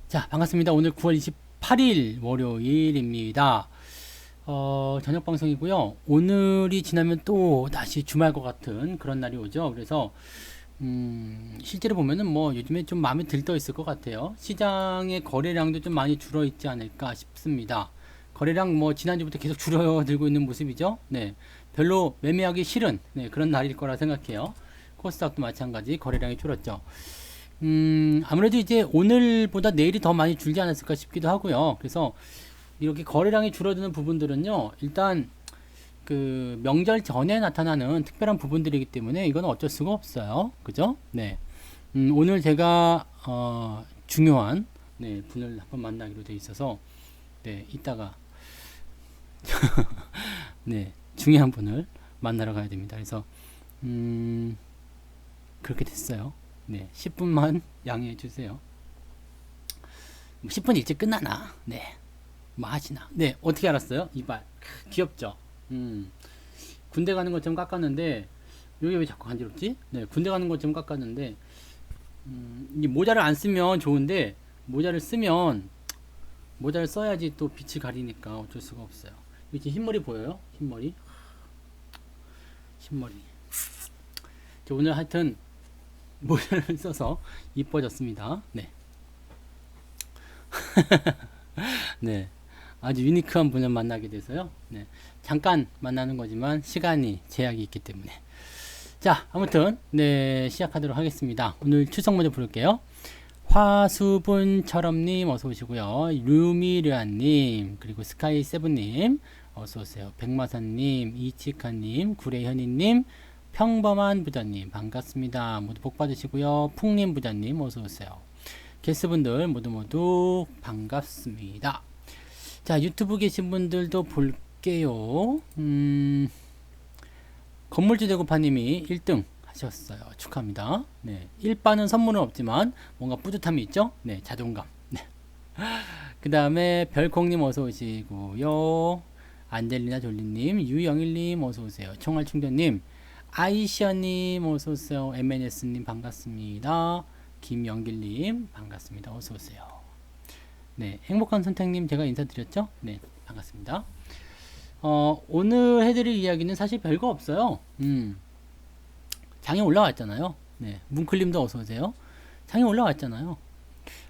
자, 반갑습니다. 오늘 9월 28일 월요일입니다. 저녁 방송이고요. 오늘이 지나면 또 다시 주말 것 같은 그런 날이 오죠. 그래서 실제로 보면은 뭐 요즘에 좀 마음에 들떠 있을 것 같아요. 시장의 거래량도 좀 많이 줄어 있지 않을까 싶습니다. 거래량 뭐 지난주부터 계속 줄어들고 있는 모습이죠. 네, 별로 매매하기 싫은 그런 날일 거라 생각해요. 코스닥도 마찬가지 거래량이 줄었죠. 아무래도 이제 오늘보다 내일이 더 많이 줄지 않았을까 싶기도 하고요. 그래서 이렇게 거래량이 줄어드는 부분들은요, 일단 그 명절 전에 나타나는 특별한 부분들이기 때문에 이건 어쩔 수가 없어요. 그죠? 네. 오늘 제가 중요한 분을 한번 만나기로 돼 있어서 이따가 중요한 분을 만나러 가야 됩니다. 그래서 그렇게 됐어요. 10분만 양해해 주세요. 10분 일찍 끝나나? 뭐 하시나? 어떻게 알았어요? 이발. 귀엽죠? 군대 가는 것처럼 깎았는데, 여기 왜 자꾸 간지럽지? 군대 가는 것처럼 깎았는데, 이 모자를 안 쓰면 좋은데, 모자를 써야지 또 빛이 가리니까 어쩔 수가 없어요. 이렇게 흰머리 보여요? 흰머리. 저 오늘 하여튼, 모자를 써서 이뻐졌습니다. 네. 아주 유니크한 분을 만나게 돼서요. 잠깐 만나는 거지만 시간이 제약이 있기 때문에. 자, 아무튼 시작하도록 하겠습니다. 오늘 추석 먼저 부를게요. 화수분처럼님 어서 오시고요. 루미르안님 그리고 스카이세븐님 어서 오세요. 백마산님, 이치카님, 구레현이님, 평범한 부자님 반갑습니다. 모두 복 받으시고요. 풍림 부자님 어서 오세요. 게스트분들 모두 반갑습니다. 자, 유튜브 계신 분들도 볼게요. 건물주 대구파님이 1등 하셨어요. 축하합니다. 1바는 선물은 없지만 뭔가 뿌듯함이 있죠? 자존감. 그 다음에 별콩님 어서 오시고요. 안젤리나 졸리님, 유영일님 어서 오세요. 총알충전님, 아이시아님 어서 오세요. MNS님 반갑습니다. 김영길님 반갑습니다. 어서 오세요. 행복한 선택님 제가 인사드렸죠? 반갑습니다. 오늘 해드릴 이야기는 사실 별거 없어요. 장이 올라왔잖아요. 문클님도 어서 오세요. 장이 올라왔잖아요.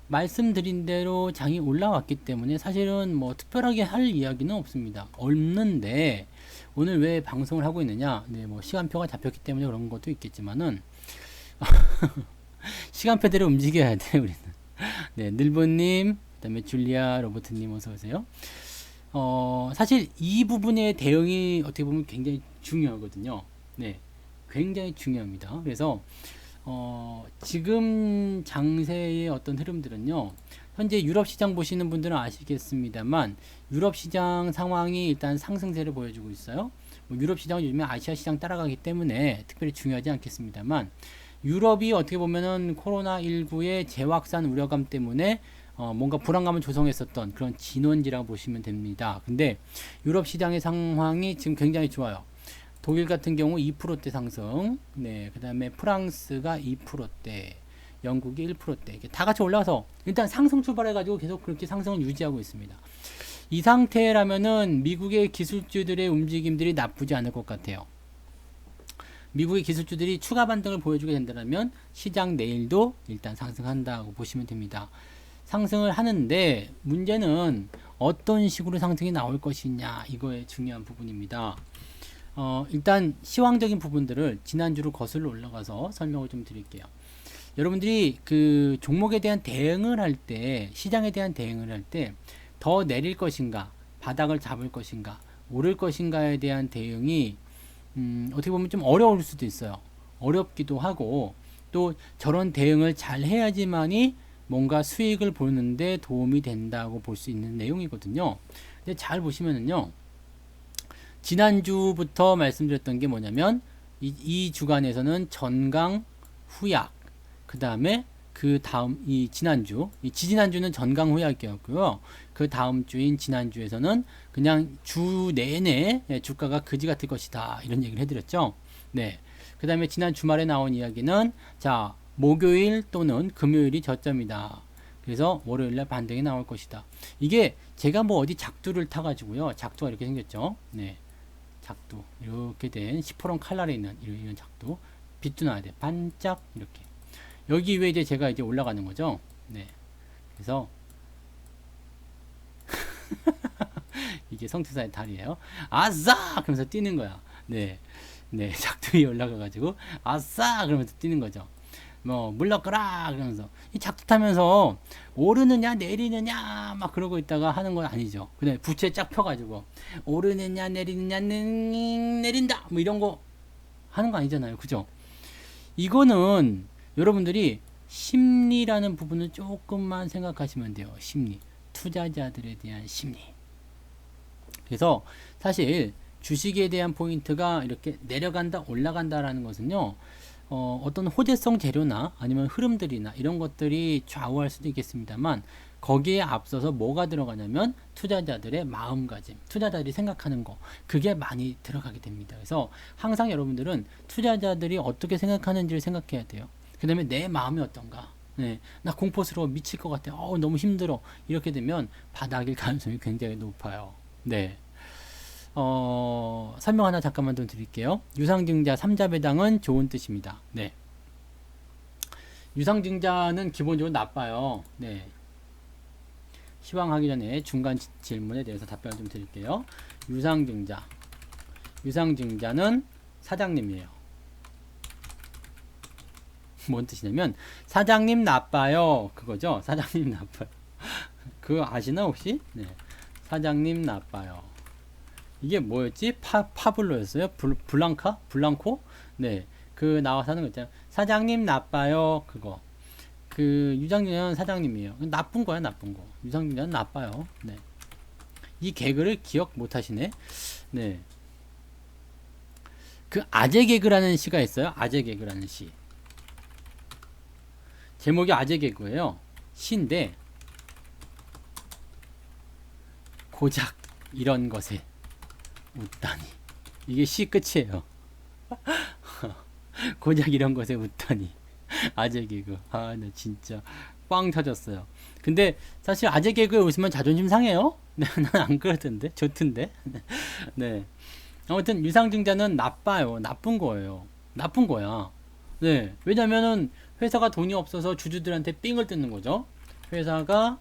말씀드린 대로 장이 올라왔기 때문에 사실은 뭐 특별하게 할 이야기는 없는데 오늘 왜 방송을 하고 있느냐? 뭐 시간표가 잡혔기 때문에 그런 것도 있겠지만은 시간표대로 움직여야 돼 우리는. 늘보님, 그다음에 줄리아 로버트님 어서 오세요. 사실 이 부분의 대응이 어떻게 보면 굉장히 중요하거든요. 굉장히 중요합니다. 그래서 지금 장세의 어떤 흐름들은요, 현재 유럽 시장 보시는 분들은 아시겠습니다만, 유럽 시장 상황이 일단 상승세를 보여주고 있어요. 뭐 유럽 시장은 요즘에 아시아 시장 따라가기 때문에 특별히 중요하지 않겠습니다만, 유럽이 어떻게 보면은 코로나19의 재확산 우려감 때문에 뭔가 불안감을 조성했었던 그런 진원지라고 보시면 됩니다. 근데 유럽 시장의 상황이 지금 굉장히 좋아요. 독일 같은 경우 2%대 상승, 그 다음에 프랑스가 2%대, 영국이 1%대, 이게 다 같이 올라서 일단 상승 출발해가지고 계속 그렇게 상승을 유지하고 있습니다. 이 상태라면은 미국의 기술주들의 움직임들이 나쁘지 않을 것 같아요. 미국의 기술주들이 추가 반등을 보여주게 된다면 시장 내일도 일단 상승한다고 보시면 됩니다. 상승을 하는데 문제는 어떤 식으로 상승이 나올 것이냐, 이거의 중요한 부분입니다. 일단 시황적인 부분들을 지난주로 거슬러 올라가서 설명을 좀 드릴게요. 여러분들이 그 종목에 대한 대응을 할 때, 시장에 대한 대응을 할 때 더 내릴 것인가, 바닥을 잡을 것인가, 오를 것인가에 대한 대응이 어떻게 보면 좀 어려울 수도 있어요. 어렵기도 하고, 또 저런 대응을 잘 해야지만이 뭔가 수익을 보는데 도움이 된다고 볼 수 있는 내용이거든요. 근데 잘 보시면은요, 지난주부터 말씀드렸던 게 뭐냐면, 이 주간에서는 전강 후약, 그 다음에 그 다음 지지난주는 전강 후약이었고요. 그 다음 주인 지난주에서는 그냥 주 내내 주가가 그지 같을 것이다, 이런 얘기를 해드렸죠. 그 다음에 지난 주말에 나온 이야기는, 자, 목요일 또는 금요일이 저점이다. 그래서 월요일날 반등이 나올 것이다. 이게 제가 뭐 어디 작두를 타가지고요. 작두가 이렇게 생겼죠. 네. 작두. 이렇게 된 시퍼런 칼날에 있는 이런 작두. 빛도 나야 돼. 반짝 이렇게. 여기 위에 이제 제가 이제 올라가는 거죠. 네. 그래서 이게 성투사의 달이에요. 아싸! 그러면서 뛰는 거야. 네. 네. 작두 위에 올라가가지고 아싸! 그러면서 뛰는 거죠. 뭐 물러거라 그러면서 이 작두 타면서 오르느냐 내리느냐 막 그러고 있다가 하는 건 아니죠. 그냥 부채 쫙 펴가지고 오르느냐 내리느냐 내린다 뭐 이런 거 하는 거 아니잖아요. 그죠? 이거는 여러분들이 심리라는 부분을 조금만 생각하시면 돼요. 심리. 투자자들에 대한 심리. 그래서 사실 주식에 대한 포인트가 이렇게 내려간다 올라간다라는 것은요. 어떤 호재성 재료나 아니면 흐름들이나 이런 것들이 좌우할 수도 있겠습니다만 거기에 앞서서 뭐가 들어가냐면 투자자들의 마음가짐, 투자자들이 생각하는 거 그게 많이 들어가게 됩니다. 그래서 항상 여러분들은 투자자들이 어떻게 생각하는지를 생각해야 돼요. 그 다음에 내 마음이 어떤가. 네, 나 공포스러워 미칠 것 같아. 너무 힘들어. 이렇게 되면 바닥일 가능성이 굉장히 높아요. 네. 설명 하나 잠깐만 더 드릴게요. 유상증자 3자 배당은 좋은 뜻입니다. 네. 유상증자는 기본적으로 나빠요. 네. 시황하기 전에 중간 질문에 대해서 답변을 좀 드릴게요. 유상증자는 사장님이에요. 뭔 뜻이냐면 사장님 나빠요. 그거죠. 사장님 나빠요. 그거 아시나 혹시? 네. 사장님 나빠요. 이게 뭐였지? 파블로였어요? 블랑코? 네. 그 나와서 하는 거 있잖아요. 사장님 나빠요. 그거. 그 유상증자는 사장님이에요. 나쁜 거야, 나쁜 거. 유상증자는 나빠요. 네. 이 개그를 기억 못 하시네. 네. 그 아재 개그라는 시가 있어요. 아재 개그라는 시. 제목이 아재 개그예요. 시인데 고작 이런 것에 웃다니. 이게 시 끝이에요. 고작 이런 것에 웃다니. 아재 개그. 나 진짜 꽝 터졌어요. 근데 사실 아재 개그에 웃으면 자존심 상해요? 네, 난 안 그러던데. 좋던데. 네. 아무튼 유상증자는 나빠요. 나쁜 거예요. 나쁜 거야. 네. 왜냐면은 회사가 돈이 없어서 주주들한테 삥을 뜯는 거죠. 회사가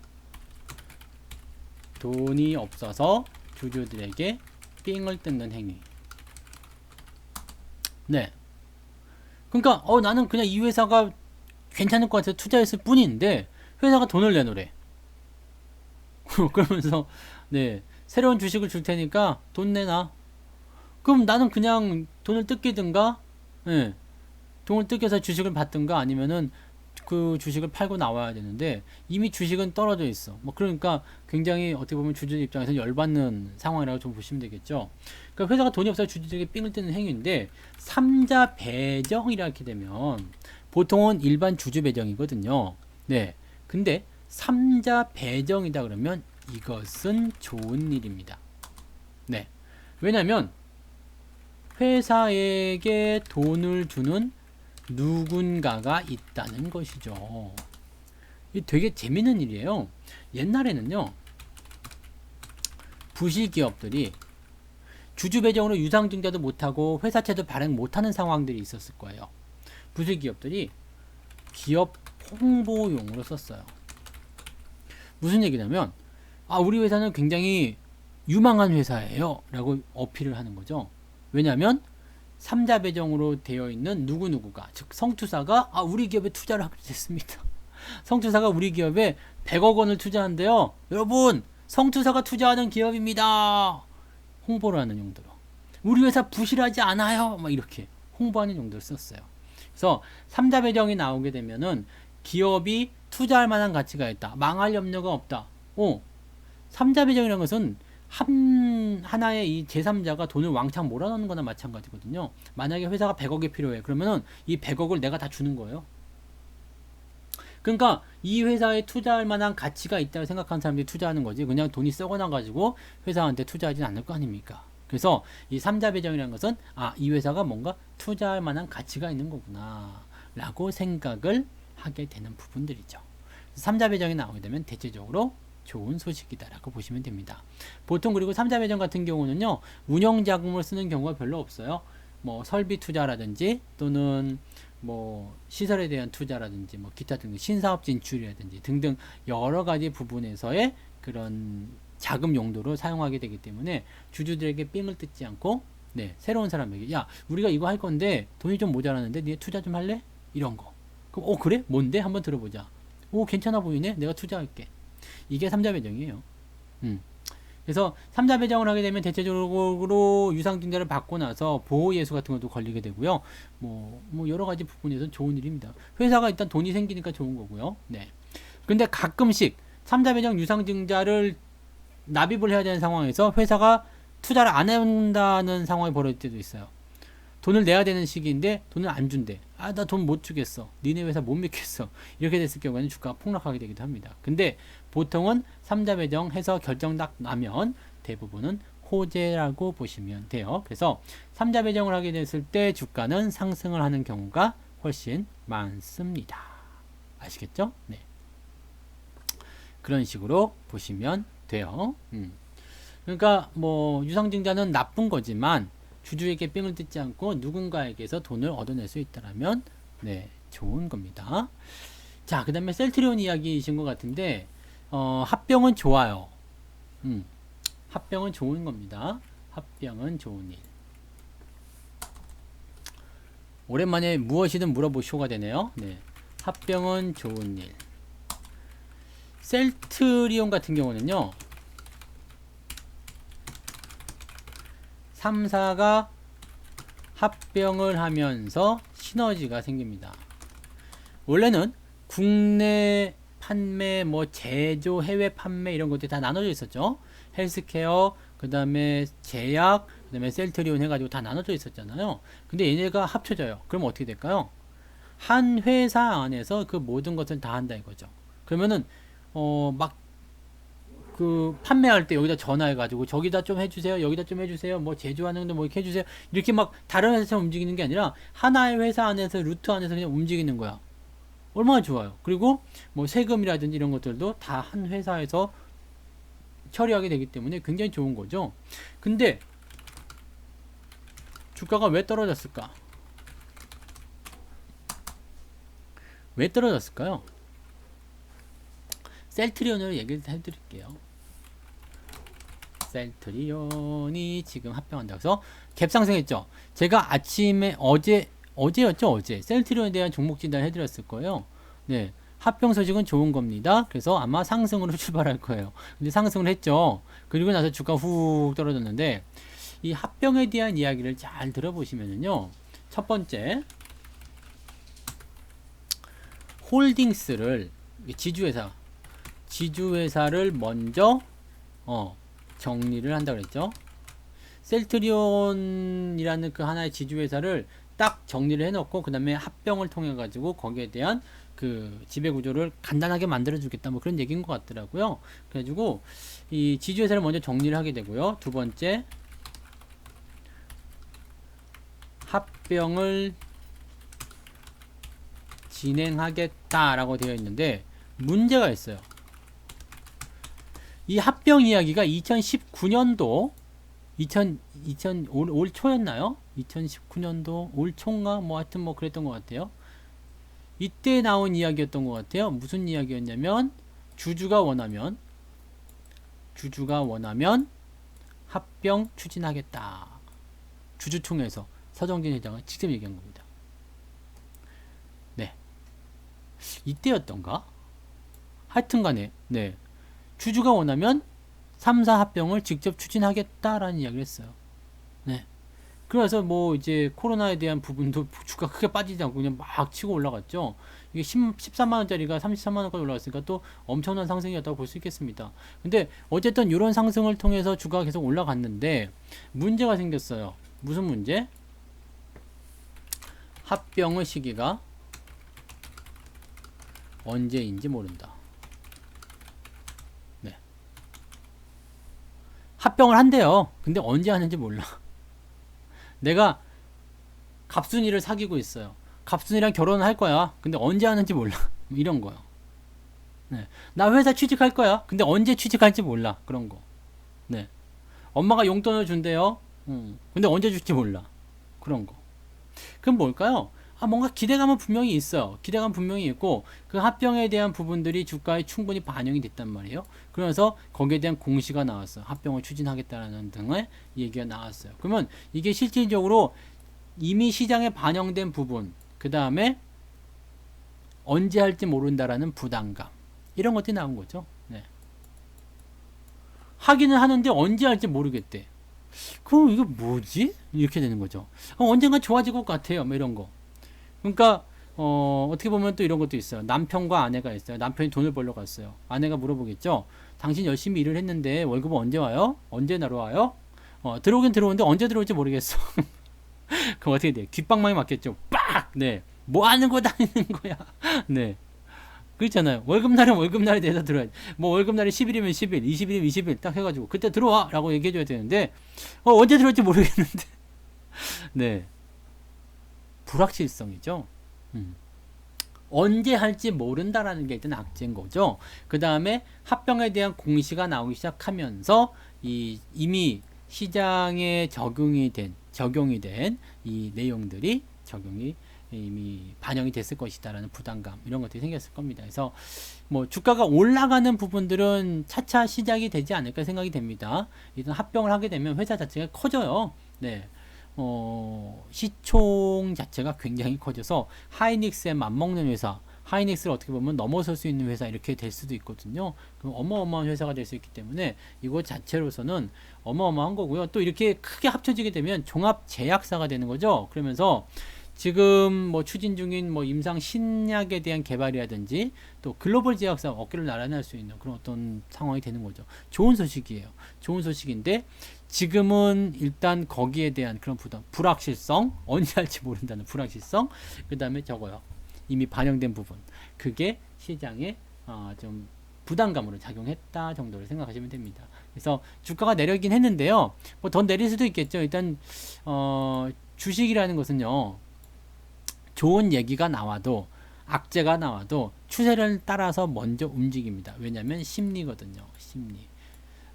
돈이 없어서 주주들에게 삥을 뜯는 행위. 네. 그러니까 나는 그냥 이 회사가 괜찮을 것 같아서 투자했을 뿐인데 회사가 돈을 내놓으래. 그러면서 네 새로운 주식을 줄 테니까 돈 내놔. 그럼 나는 그냥 돈을 뜯기든가, 네, 돈을 뜯겨서 주식을 받든가 아니면은 그 주식을 팔고 나와야 되는데 이미 주식은 떨어져 있어. 뭐 그러니까 굉장히 어떻게 보면 주주들 입장에서 열받는 상황이라고 좀 보시면 되겠죠. 그러니까 회사가 돈이 없어서 주주들에게 삥을 뜯는 행위인데 3자 배정이라게 되면 보통은 일반 주주 배정이거든요. 네. 근데 3자 배정이다 그러면 이것은 좋은 일입니다. 네. 왜냐면 회사에게 돈을 주는 누군가가 있다는 것이죠. 이게 되게 재밌는 일이에요. 옛날에는요, 부실기업들이 주주 배정으로 유상증자도 못하고 회사채도 발행 못하는 상황들이 있었을 거예요. 부실기업들이 기업 홍보용으로 썼어요. 무슨 얘기냐면, 우리 회사는 굉장히 유망한 회사예요 라고 어필을 하는 거죠. 왜냐하면 3자 배정으로 되어 있는 누구누구가, 즉 성투사가 우리 기업에 투자를 하게 됐습니다. 성투사가 우리 기업에 100억 원을 투자한대요. 여러분, 성투사가 투자하는 기업입니다. 홍보를 하는 용도로. 우리 회사 부실하지 않아요. 막 이렇게 홍보하는 용도로 썼어요. 그래서 3자 배정이 나오게 되면은 기업이 투자할 만한 가치가 있다. 망할 염려가 없다. 3자 배정이라는 것은 하나의 이 제3자가 돈을 왕창 몰아넣는 거나 마찬가지거든요. 만약에 회사가 100억이 필요해. 그러면은 이 100억을 내가 다 주는 거예요. 그러니까 이 회사에 투자할 만한 가치가 있다고 생각하는 사람들이 투자하는 거지. 그냥 돈이 썩어나 가지고 회사한테 투자하진 않을 거 아닙니까? 그래서 이 3자 배정이라는 것은 이 회사가 뭔가 투자할 만한 가치가 있는 거구나 라고 생각을 하게 되는 부분들이죠. 삼자 배정이 나오게 되면 대체적으로 좋은 소식이다라고 보시면 됩니다. 보통 그리고 삼자 배정 같은 경우는요, 운영 자금을 쓰는 경우가 별로 없어요. 뭐 설비 투자라든지 또는 뭐 시설에 대한 투자라든지 뭐 기타 등등 신사업 진출이라든지 등등 여러 가지 부분에서의 그런 자금 용도로 사용하게 되기 때문에 주주들에게 삥을 뜯지 않고 네, 새로운 사람에게 야, 우리가 이거 할 건데 돈이 좀 모자라는데 네 투자 좀 할래? 이런 거. 그럼 그래? 뭔데? 한번 들어보자. 괜찮아 보이네. 내가 투자할게. 이게 삼자 배정이에요. 그래서 삼자 배정을 하게 되면 대체적으로 유상증자를 받고 나서 보호예수 같은 것도 걸리게 되고요. 뭐 여러 가지 부분에서 좋은 일입니다. 회사가 일단 돈이 생기니까 좋은 거고요. 네. 근데 가끔씩 삼자 배정 유상증자를 납입을 해야 되는 상황에서 회사가 투자를 안 한다는 상황이 벌어질 때도 있어요. 돈을 내야 되는 시기인데 돈을 안 준대. 나 돈 못 주겠어. 니네 회사 못 믿겠어. 이렇게 됐을 경우에는 주가가 폭락하게 되기도 합니다. 근데 보통은 삼자 배정해서 결정 딱 나면 대부분은 호재라고 보시면 돼요. 그래서 삼자 배정을 하게 됐을 때 주가는 상승을 하는 경우가 훨씬 많습니다. 아시겠죠? 네. 그런 식으로 보시면 돼요. 그러니까 뭐 유상증자는 나쁜 거지만 주주에게 삥을 뜯지 않고 누군가에게서 돈을 얻어낼 수 있다라면 네, 좋은 겁니다. 자, 그 다음에 셀트리온 이야기이신 것 같은데 합병은 좋아요. 합병은 좋은 겁니다. 합병은 좋은 일. 오랜만에 무엇이든 물어보쇼가 되네요. 네, 합병은 좋은 일. 셀트리온 같은 경우는요, 3사가 합병을 하면서 시너지가 생깁니다. 원래는 국내 판매, 뭐 제조, 해외 판매 이런 것들이 다 나눠져 있었죠. 헬스케어, 그 다음에 제약, 그 다음에 셀트리온 해가지고 다 나눠져 있었잖아요. 근데 얘네가 합쳐져요. 그럼 어떻게 될까요? 한 회사 안에서 그 모든 것을 다 한다 이거죠. 그러면은 막 그 판매할 때 여기다 전화해가지고 저기다 좀 해주세요, 여기다 좀 해주세요, 뭐 제조하는데 뭐 이렇게 해주세요, 이렇게 막 다른 회사처럼 움직이는 게 아니라 하나의 회사 안에서 루트 안에서 그냥 움직이는 거야. 얼마나 좋아요. 그리고 뭐 세금이라든지 이런 것들도 다 한 회사에서 처리하게 되기 때문에 굉장히 좋은 거죠. 근데 주가가 왜 떨어졌을까? 왜 떨어졌을까요? 셀트리온으로 얘기를 해드릴게요. 셀트리온이 지금 합병한다. 그래서 갭상승했죠. 제가 아침에 어제였죠. 어제 셀트리온에 대한 종목 진단을 해드렸을 거예요. 네, 합병 소식은 좋은 겁니다. 그래서 아마 상승으로 출발할 거예요. 근데 상승을 했죠. 그리고 나서 주가 훅 떨어졌는데 이 합병에 대한 이야기를 잘 들어보시면요. 첫 번째, 홀딩스를 지주회사를 먼저 정리를 한다 그랬죠. 셀트리온이라는 그 하나의 지주회사를 딱 정리를 해놓고 그 다음에 합병을 통해 가지고 거기에 대한 그 지배구조를 간단하게 만들어 주겠다 뭐 그런 얘기인 것 같더라고요. 그래가지고 이 지주회사를 먼저 정리를 하게 되고요. 두 번째, 합병을 진행하겠다라고 되어 있는데 문제가 있어요. 이 합병 이야기가 2019년도 올 초였나요? 2019년도 올 초인가? 뭐 하여튼 뭐 그랬던 것 같아요. 이때 나온 이야기였던 것 같아요. 무슨 이야기였냐면 주주가 원하면 합병 추진하겠다. 주주총회에서 서정진 회장은 직접 얘기한 겁니다. 네, 이때였던가? 하여튼 간에 네, 주주가 원하면 3사 합병을 직접 추진하겠다라는 이야기를 했어요. 네. 그래서 뭐 이제 코로나에 대한 부분도 주가 크게 빠지지 않고 그냥 막 치고 올라갔죠. 이게 13만원짜리가 33만원까지 올라갔으니까 또 엄청난 상승이었다고 볼 수 있겠습니다. 근데 어쨌든 이런 상승을 통해서 주가가 계속 올라갔는데 문제가 생겼어요. 무슨 문제? 합병의 시기가 언제인지 모른다. 네. 합병을 한대요. 근데 언제 하는지 몰라. 내가 갑순이를 사귀고 있어요. 갑순이랑 결혼을 할 거야. 근데 언제 하는지 몰라. 이런 거요. 네. 나 회사 취직할 거야. 근데 언제 취직할지 몰라. 그런 거. 네. 엄마가 용돈을 준대요. 근데 언제 줄지 몰라. 그런 거. 그럼 뭘까요? 아, 뭔가 기대감은 분명히 있어요. 기대감 분명히 있고 그 합병에 대한 부분들이 주가에 충분히 반영이 됐단 말이에요. 그러면서 거기에 대한 공시가 나왔어요. 합병을 추진하겠다라는 등의 얘기가 나왔어요. 그러면 이게 실질적으로 이미 시장에 반영된 부분, 그 다음에 언제 할지 모른다라는 부담감, 이런 것들이 나온 거죠. 네. 하기는 하는데 언제 할지 모르겠대. 그럼 이거 뭐지? 이렇게 되는 거죠. 언젠가 좋아질 것 같아요. 뭐 이런 거. 그러니까 어떻게 보면 또 이런 것도 있어요. 남편과 아내가 있어요. 남편이 돈을 벌러 갔어요. 아내가 물어보겠죠. 당신 열심히 일을 했는데 월급은 언제 와요? 언제 나러 와요? 들어오긴 들어오는데 언제 들어올지 모르겠어. 그럼 어떻게 돼요? 귓방망이 맞겠죠. 빡! 네. 뭐 하는 거 다니는 거야? 네. 그렇잖아요. 월급날은 월급날에 대해서 들어야지. 뭐 월급날이 10일이면 10일, 20일이면 20일 딱 해가지고 그때 들어와! 라고 얘기해줘야 되는데 언제 들어올지 모르겠는데. 네. 불확실성이죠. 언제 할지 모른다라는 게 일단 악재인 거죠. 그 다음에 합병에 대한 공시가 나오기 시작하면서 이미 시장에 적용이 된 이 내용들이 적용이 이미 반영이 됐을 것이다라는 부담감, 이런 것들이 생겼을 겁니다. 그래서 뭐 주가가 올라가는 부분들은 차차 시작이 되지 않을까 생각이 됩니다. 일단 합병을 하게 되면 회사 자체가 커져요. 네. 시총 자체가 굉장히 커져서 하이닉스에 맞먹는 회사, 하이닉스를 어떻게 보면 넘어설 수 있는 회사, 이렇게 될 수도 있거든요. 그럼 어마어마한 회사가 될 수 있기 때문에 이거 자체로서는 어마어마한 거고요. 또 이렇게 크게 합쳐지게 되면 종합 제약사가 되는 거죠. 그러면서 지금 뭐 추진 중인 뭐 임상 신약에 대한 개발이라든지 또 글로벌 제약사 어깨를 나란히 할 수 있는 그런 어떤 상황이 되는 거죠. 좋은 소식이에요. 좋은 소식인데 지금은 일단 거기에 대한 그런 부담, 불확실성, 언제 할지 모른다는 불확실성, 그 다음에 저거요. 이미 반영된 부분. 그게 시장에 좀 부담감으로 작용했다 정도를 생각하시면 됩니다. 그래서 주가가 내려긴 했는데요. 뭐 더 내릴 수도 있겠죠. 일단 주식이라는 것은요. 좋은 얘기가 나와도 악재가 나와도 추세를 따라서 먼저 움직입니다. 왜냐하면 심리거든요. 심리.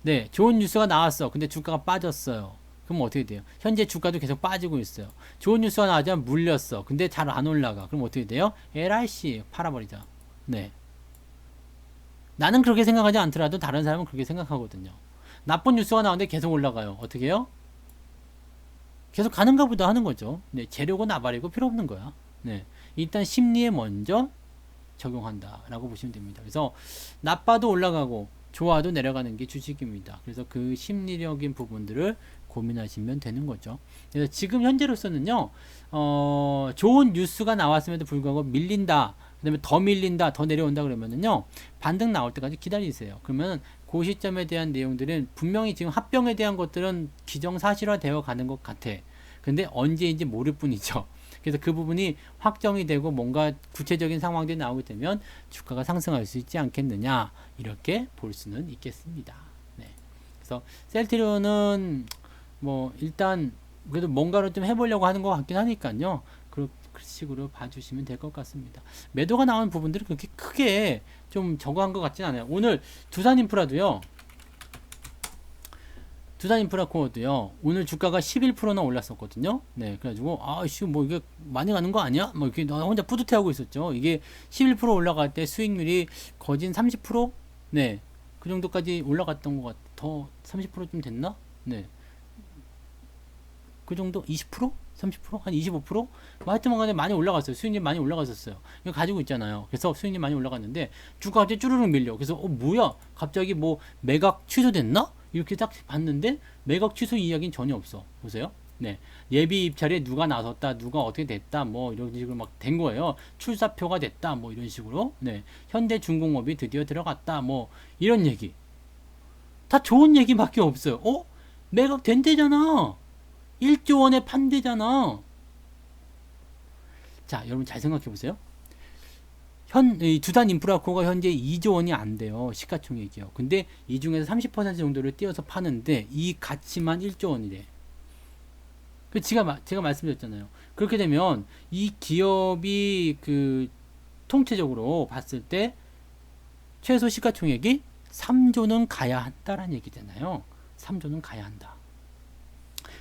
네, 좋은 뉴스가 나왔어. 근데 주가가 빠졌어요. 그럼 어떻게 돼요? 현재 주가도 계속 빠지고 있어요. 좋은 뉴스가 나오자면 물렸어. 근데 잘 안 올라가. 그럼 어떻게 돼요? LIC 팔아버리자. 네. 나는 그렇게 생각하지 않더라도 다른 사람은 그렇게 생각하거든요. 나쁜 뉴스가 나오는데 계속 올라가요. 어떻게 해요? 계속 가는가 보다 하는 거죠. 네, 재료고 나발이고 필요 없는 거야. 네. 일단 심리에 먼저 적용한다라고 보시면 됩니다. 그래서 나빠도 올라가고 좋아도 내려가는 게 주식입니다. 그래서 그 심리적인 부분들을 고민하시면 되는 거죠. 그래서 지금 현재로서는요, 좋은 뉴스가 나왔음에도 불구하고 밀린다, 그 다음에 더 밀린다, 더 내려온다 그러면은요, 반등 나올 때까지 기다리세요. 그러면 그 시점에 대한 내용들은 분명히 지금 합병에 대한 것들은 기정사실화 되어 가는 것 같아. 근데 언제인지 모를 뿐이죠. 그래서 그 부분이 확정이 되고 뭔가 구체적인 상황들이 나오게 되면 주가가 상승할 수 있지 않겠느냐, 이렇게 볼 수는 있겠습니다. 네. 그래서 셀트리온은 뭐 일단 그래도 뭔가를 좀 해보려고 하는 것 같긴 하니까요. 그런 식으로 봐주시면 될 것 같습니다. 매도가 나온 부분들이 그렇게 크게 좀 저거한 것 같진 않아요. 오늘 두산인프라도요. 두산인프라코어도요. 오늘 주가가 11%나 올랐었거든요. 네, 그래가지고 아씨 뭐 이게 많이 가는 거 아니야? 뭐 이렇게 나 혼자 뿌듯해하고 있었죠. 이게 11% 올라갈 때 수익률이 거진 30%? 네, 그 정도까지 올라갔던 것 같아. 더 30%좀 됐나? 네, 그 정도 20%? 30%? 한 25%? 뭐 하여튼 간에 많이 올라갔어요. 수익률 많이 올라갔었어요. 이거 가지고 있잖아요. 그래서 수익률 많이 올라갔는데 주가가 갑자기 쭈르륵 밀려. 그래서 뭐야? 갑자기 뭐 매각 취소됐나? 이렇게 딱 봤는데 매각 취소 이야기는 전혀 없어. 보세요. 네. 예비 입찰에 누가 나섰다, 누가 어떻게 됐다, 뭐 이런 식으로 막 된 거예요. 출사표가 됐다, 뭐 이런 식으로. 네. 현대중공업이 드디어 들어갔다, 뭐 이런 얘기. 다 좋은 얘기밖에 없어요. 매각 된대잖아. 1조 원에 판대잖아. 자, 여러분 잘 생각해 보세요. 이 두산 인프라코가 현재 2조 원이 안 돼요. 시가총액이요. 근데 이 중에서 30% 정도를 띄어서 파는데 이 가치만 1조 원이래. 제가 말씀드렸잖아요. 그렇게 되면 이 기업이 그 통체적으로 봤을 때 최소 시가총액이 3조는 가야 한다라는 얘기잖아요. 3조는 가야 한다.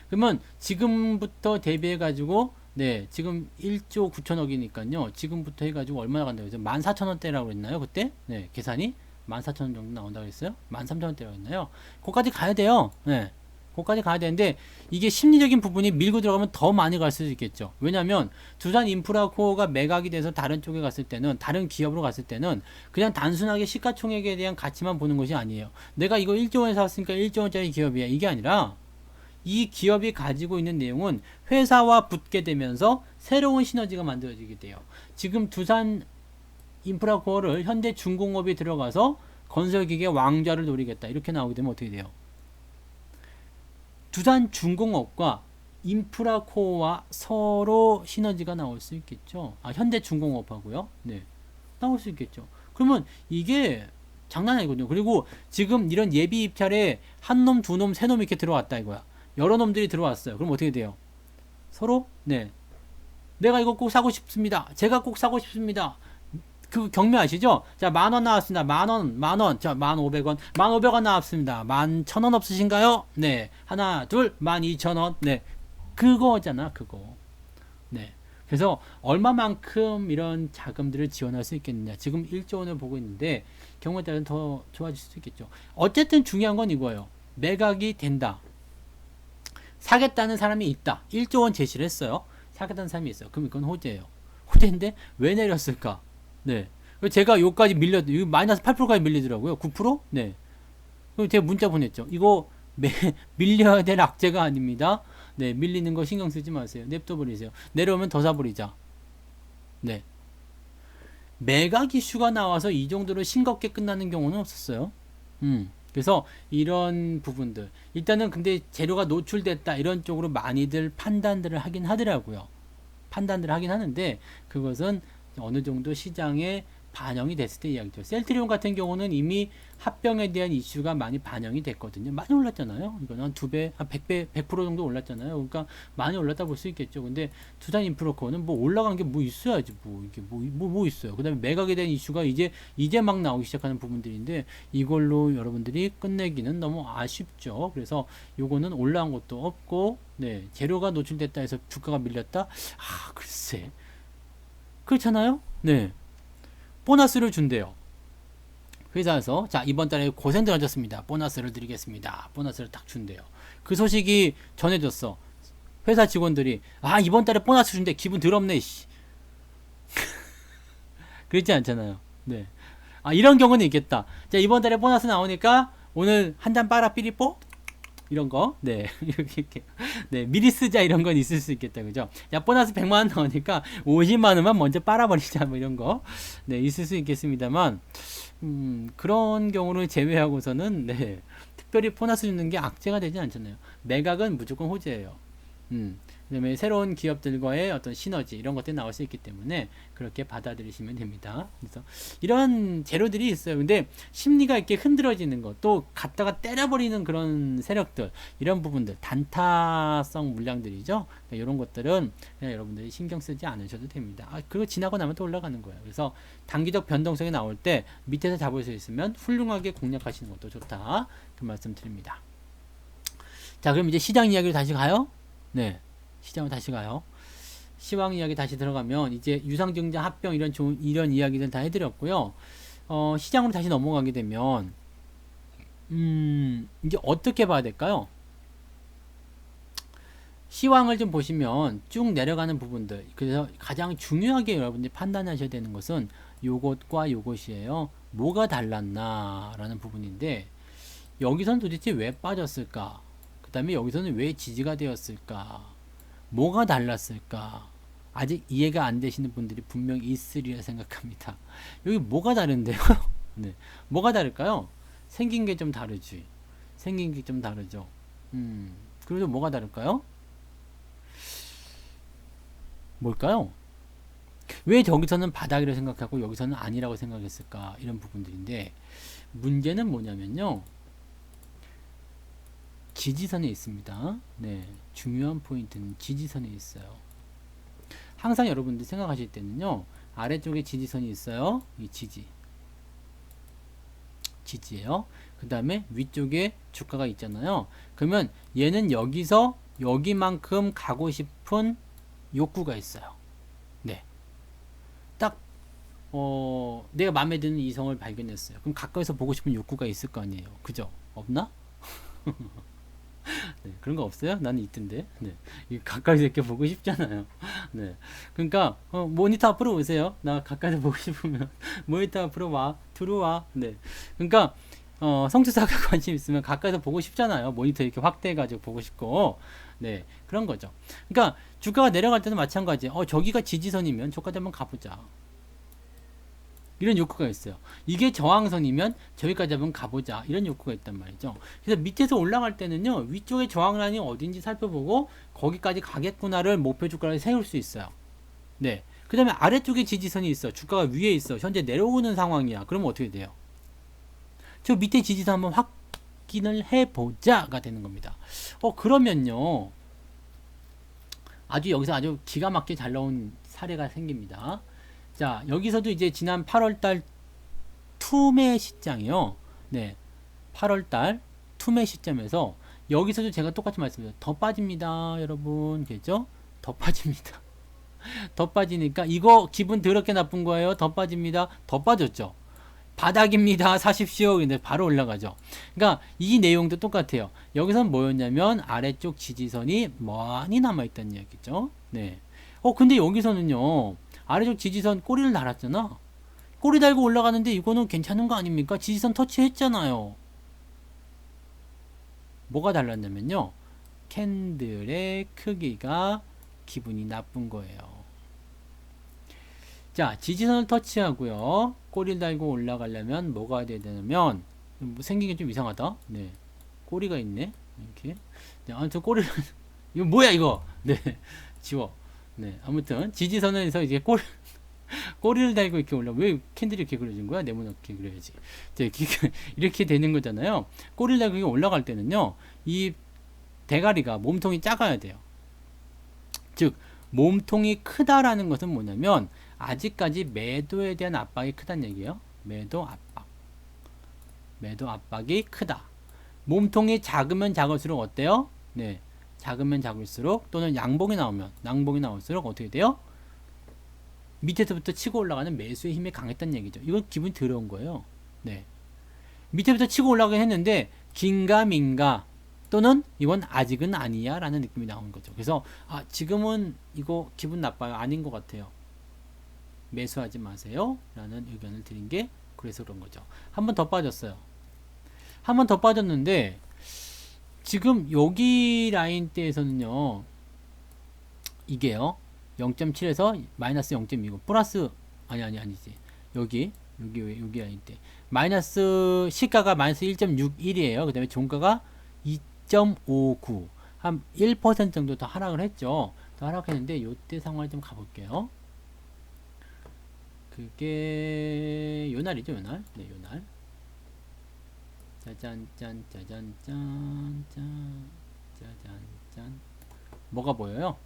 그러면 지금부터 대비해 가지고 네, 지금 1조 9천억이니까요. 지금부터 해 가지고 얼마나 간다고 해서 14,000원대라고 했나요? 그때? 네, 계산이 14,000원 정도 나온다고 했어요. 13,000원대라고 했나요? 거기까지 가야 돼요. 네. 거기까지 가야 되는데 이게 심리적인 부분이 밀고 들어가면 더 많이 갈 수도 있겠죠. 왜냐하면 두산 인프라코어가 매각이 돼서 다른 쪽에 갔을 때는, 다른 기업으로 갔을 때는 그냥 단순하게 시가총액에 대한 가치만 보는 것이 아니에요. 내가 이거 1조 원에 샀으니까 1조 원짜리 기업이야. 이게 아니라 이 기업이 가지고 있는 내용은 회사와 붙게 되면서 새로운 시너지가 만들어지게 돼요. 지금 두산 인프라코어를 현대중공업이 들어가서 건설기계 왕좌를 노리겠다. 이렇게 나오게 되면 어떻게 돼요? 두산중공업과 인프라코어와 서로 시너지가 나올 수 있겠죠. 아, 현대중공업하고요. 네, 나올 수 있겠죠. 그러면 이게 장난 아니거든요. 그리고 지금 이런 예비 입찰에 한 놈, 두 놈, 세 놈 이렇게 들어왔다 이거야. 여러 놈들이 들어왔어요. 그럼 어떻게 돼요? 서로 네, 내가 이거 꼭 사고 싶습니다. 제가 꼭 사고 싶습니다. 그 경매 아시죠? 자, 10,000원 나왔습니다. 만원. 자, 1,500원. 1,500원 나왔습니다. 11,000원 없으신가요? 네. 하나, 둘, 12,000원. 네. 그거잖아, 그거. 네. 그래서 얼마만큼 이런 자금들을 지원할 수 있겠느냐. 지금 1조 원을 보고 있는데 경우에 따라서 더 좋아질 수도 있겠죠. 어쨌든 중요한 건 이거예요. 매각이 된다. 사겠다는 사람이 있다. 1조 원 제시를 했어요. 사겠다는 사람이 있어요. 그럼 이건 호재예요. 호재인데 왜 내렸을까? 네. 제가 요까지 이거 마이너스 8%까지 밀리더라고요. 9%? 네. 그럼 제가 문자 보냈죠. 이거 밀려야 될 악재가 아닙니다. 네. 밀리는 거 신경 쓰지 마세요. 냅둬 버리세요. 내려오면 더 사버리자. 네. 매각 이슈가 나와서 이 정도로 싱겁게 끝나는 경우는 없었어요. 그래서 이런 부분들. 일단은 근데 재료가 노출됐다. 이런 쪽으로 많이들 판단들을 하긴 하더라고요. 판단들을 하긴 하는데 그것은 어느 정도 시장에 반영이 됐을 때 이야기죠. 셀트리온 같은 경우는 이미 합병에 대한 이슈가 많이 반영이 됐거든요. 많이 올랐잖아요. 이거는 한 2배, 한 100배, 100% 정도 올랐잖아요. 그러니까 많이 올랐다 볼 수 있겠죠. 근데 두산 인프라코어는 뭐 올라간 게 뭐 있어야지. 뭐 이게 뭐 있어요. 그 다음에 매각에 대한 이슈가 이제 막 나오기 시작하는 부분들인데 이걸로 여러분들이 끝내기는 너무 아쉽죠. 그래서 요거는 올라간 것도 없고, 네, 재료가 노출됐다 해서 주가가 밀렸다? 아, 글쎄. 그렇잖아요? 네. 보너스를 준대요. 회사에서 자, 이번 달에 고생들 하셨습니다. 보너스를 드리겠습니다. 보너스를 딱 준대요. 그 소식이 전해졌어. 회사 직원들이 아, 이번 달에 보너스 준대. 기분 더럽네. 씨. 그렇지 않잖아요. 네. 아, 이런 경우는 있겠다. 자, 이번 달에 보너스 나오니까 오늘 한 잔 빨아 삐리뽀 이런 거, 네, 이렇게, 네, 미리 쓰자 이런 건 있을 수 있겠다, 그죠? 야, 보너스 100만 원 나오니까 50만 원만 먼저 빨아버리자, 뭐 이런 거, 네, 있을 수 있겠습니다만, 그런 경우를 제외하고서는, 네, 특별히 보너스 주는 게 악재가 되지 않잖아요. 매각은 무조건 호재예요. 그다음에 새로운 기업들과의 어떤 시너지 이런 것들이 나올 수 있기 때문에 그렇게 받아들이시면 됩니다. 그래서 이런 재료들이 있어요. 근데 심리가 이렇게 흔들어지는 것, 또 갖다가 때려버리는 그런 세력들, 이런 부분들, 단타성 물량들이죠. 그러니까 이런 것들은 그냥 여러분들이 신경 쓰지 않으셔도 됩니다. 아, 그리고 지나고 나면 또 올라가는 거예요. 그래서 단기적 변동성이 나올 때 밑에서 잡을 수 있으면 훌륭하게 공략하시는 것도 좋다. 그 말씀 드립니다. 자, 그럼 이제 시장 이야기로 다시 가요. 네. 시장으로 다시 가요. 시황 이야기 다시 들어가면 이제 유상증자 합병 이런 이야기들 다 해드렸고요. 시장으로 다시 넘어가게 되면 이제 어떻게 봐야 될까요? 시황을 좀 보시면 쭉 내려가는 부분들. 그래서 가장 중요하게 여러분들이 판단하셔야 되는 것은 요것과 요것이에요. 뭐가 달랐나 라는 부분인데 여기서는 도대체 왜 빠졌을까? 그 다음에 여기서는 왜 지지가 되었을까? 뭐가 달랐을까? 아직 이해가 안 되시는 분들이 분명히 있으리라 생각합니다. 여기 뭐가 다른데요? 네. 뭐가 다를까요? 생긴 게 좀 다르지. 생긴 게 좀 다르죠. 그래도 뭐가 다를까요? 뭘까요? 왜 저기서는 바닥이라고 생각하고 여기서는 아니라고 생각했을까? 이런 부분들인데 문제는 뭐냐면요. 지지선에 있습니다. 네, 중요한 포인트는 지지선에 있어요. 항상 여러분들 생각하실 때는요, 아래쪽에 지지선이 있어요. 이 지지. 지지예요. 그 다음에 위쪽에 주가가 있잖아요. 그러면 얘는 여기서 여기만큼 가고 싶은 욕구가 있어요. 네. 딱 내가 마음에 드는 이성을 발견했어요. 그럼 가까이서 보고 싶은 욕구가 있을 거 아니에요. 그죠? 없나? 네, 그런 거 없어요? 나는 있던데. 네, 가까이서 이렇게 보고 싶잖아요. 네, 그러니까 모니터 앞으로 오세요. 나 가까이서 보고 싶으면 모니터 앞으로 와, 들어와. 네, 그러니까 성투사가 관심 있으면 가까이서 보고 싶잖아요. 모니터 이렇게 확대해가지고 보고 싶고, 네, 그런 거죠. 그러니까 주가가 내려갈 때도 마찬가지. 저기가 지지선이면 저까지 한번 가보자. 이런 욕구가 있어요. 이게 저항선이면 저기까지 한번 가보자. 이런 욕구가 있단 말이죠. 그래서 밑에서 올라갈 때는요, 위쪽에 저항란이 어딘지 살펴보고 거기까지 가겠구나를 목표 주가를 세울 수 있어요. 네. 그 다음에 아래쪽에 지지선이 있어. 주가가 위에 있어. 현재 내려오는 상황이야. 그러면 어떻게 돼요? 저 밑에 지지선 한번 확인을 해보자가 되는 겁니다. 그러면요, 여기서 아주 기가 막히게 잘 나온 사례가 생깁니다. 자, 여기서도 이제 지난 8월달 투매 시장이요. 네, 8월달 투매 시점에서 여기서도 제가 똑같이 말씀드려요. 더 빠집니다, 여러분. 그죠? 더 빠집니다. 더 빠지니까 이거 기분 더럽게 나쁜 거예요. 더 빠집니다. 더 빠졌죠. 바닥입니다. 사십시오. 근데 바로 올라가죠. 그러니까 이 내용도 똑같아요. 여기서는 뭐였냐면 아래쪽 지지선이 많이 남아있다는 이야기죠. 네. 근데 여기서는요. 아래쪽 지지선 꼬리를 달았잖아. 꼬리 달고 올라가는데 이거는 괜찮은 거 아닙니까? 지지선 터치했잖아요. 뭐가 달랐냐면요. 캔들의 크기가 기분이 나쁜 거예요. 자, 지지선을 터치하고요. 꼬리를 달고 올라가려면 뭐가 돼야 되냐면 생긴 게 좀 이상하다. 네. 꼬리가 있네. 이렇게. 네, 아무튼 꼬리를 이거 뭐야 이거? 네. 지워. 네, 아무튼 지지선에서 이제 꼬리를 달고 이렇게 올라. 왜 캔들이 이렇게 그려진 거야? 네모나게 그려야지. 이렇게 되는 거잖아요. 꼬리를 달고 올라갈 때는요, 이 대가리가 몸통이 작아야 돼요. 즉 몸통이 크다라는 것은 뭐냐면 아직까지 매도에 대한 압박이 크다는 얘기예요. 매도 압박이 크다. 몸통이 작으면 작을수록 어때요? 네. 작으면 작을수록 또는 양봉이 나올수록 어떻게 돼요? 밑에서부터 치고 올라가는 매수의 힘이 강했다는 얘기죠. 이건 기분이 더러운 거예요. 네. 밑에부터 치고 올라가긴 했는데 긴가민가 또는 이건 아직은 아니야 라는 느낌이 나오는 거죠. 그래서 지금은 이거 기분 나빠요. 아닌 것 같아요. 매수하지 마세요 라는 의견을 드린 게 그래서 그런 거죠. 한 번 더 빠졌어요. 한 번 더 빠졌는데 지금 여기 라인대에서는요, 이게요, 0.7에서 마이너스 0.29, 플러스, 아니지. 여기 라인대. 마이너스, 시가가 마이너스 1.61이에요. 그 다음에 종가가 2.59. 한 1% 정도 더 하락을 했죠. 더 하락했는데, 요때 상황을 좀 가볼게요. 그게, 요 날이죠, 요 날. 네, 요 날. 짜잔짠 뭐가 보여요?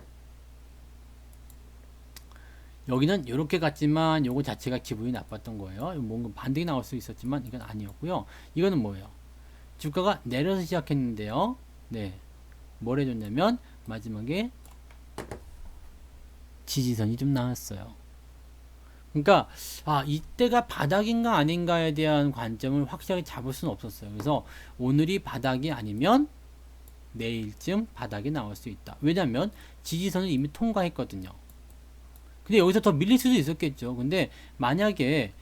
여기는 이렇게 갔지만 요거 자체가 기분이 나빴던 거예요. 뭔가 반등이 나올 수 있었지만 이건 아니었고요. 이거는 뭐예요? 주가가 내려서 시작했는데요. 네, 뭘 해줬냐면 마지막에 지지선이 좀 나왔어요. 그러니까 이때가 바닥인가 아닌가에 대한 관점을 확실하게 잡을 수는 없었어요. 그래서 오늘이 바닥이 아니면 내일쯤 바닥이 나올 수 있다. 왜냐면 지지선을 이미 통과했거든요. 근데 여기서 더 밀릴 수도 있었겠죠. 근데 만약에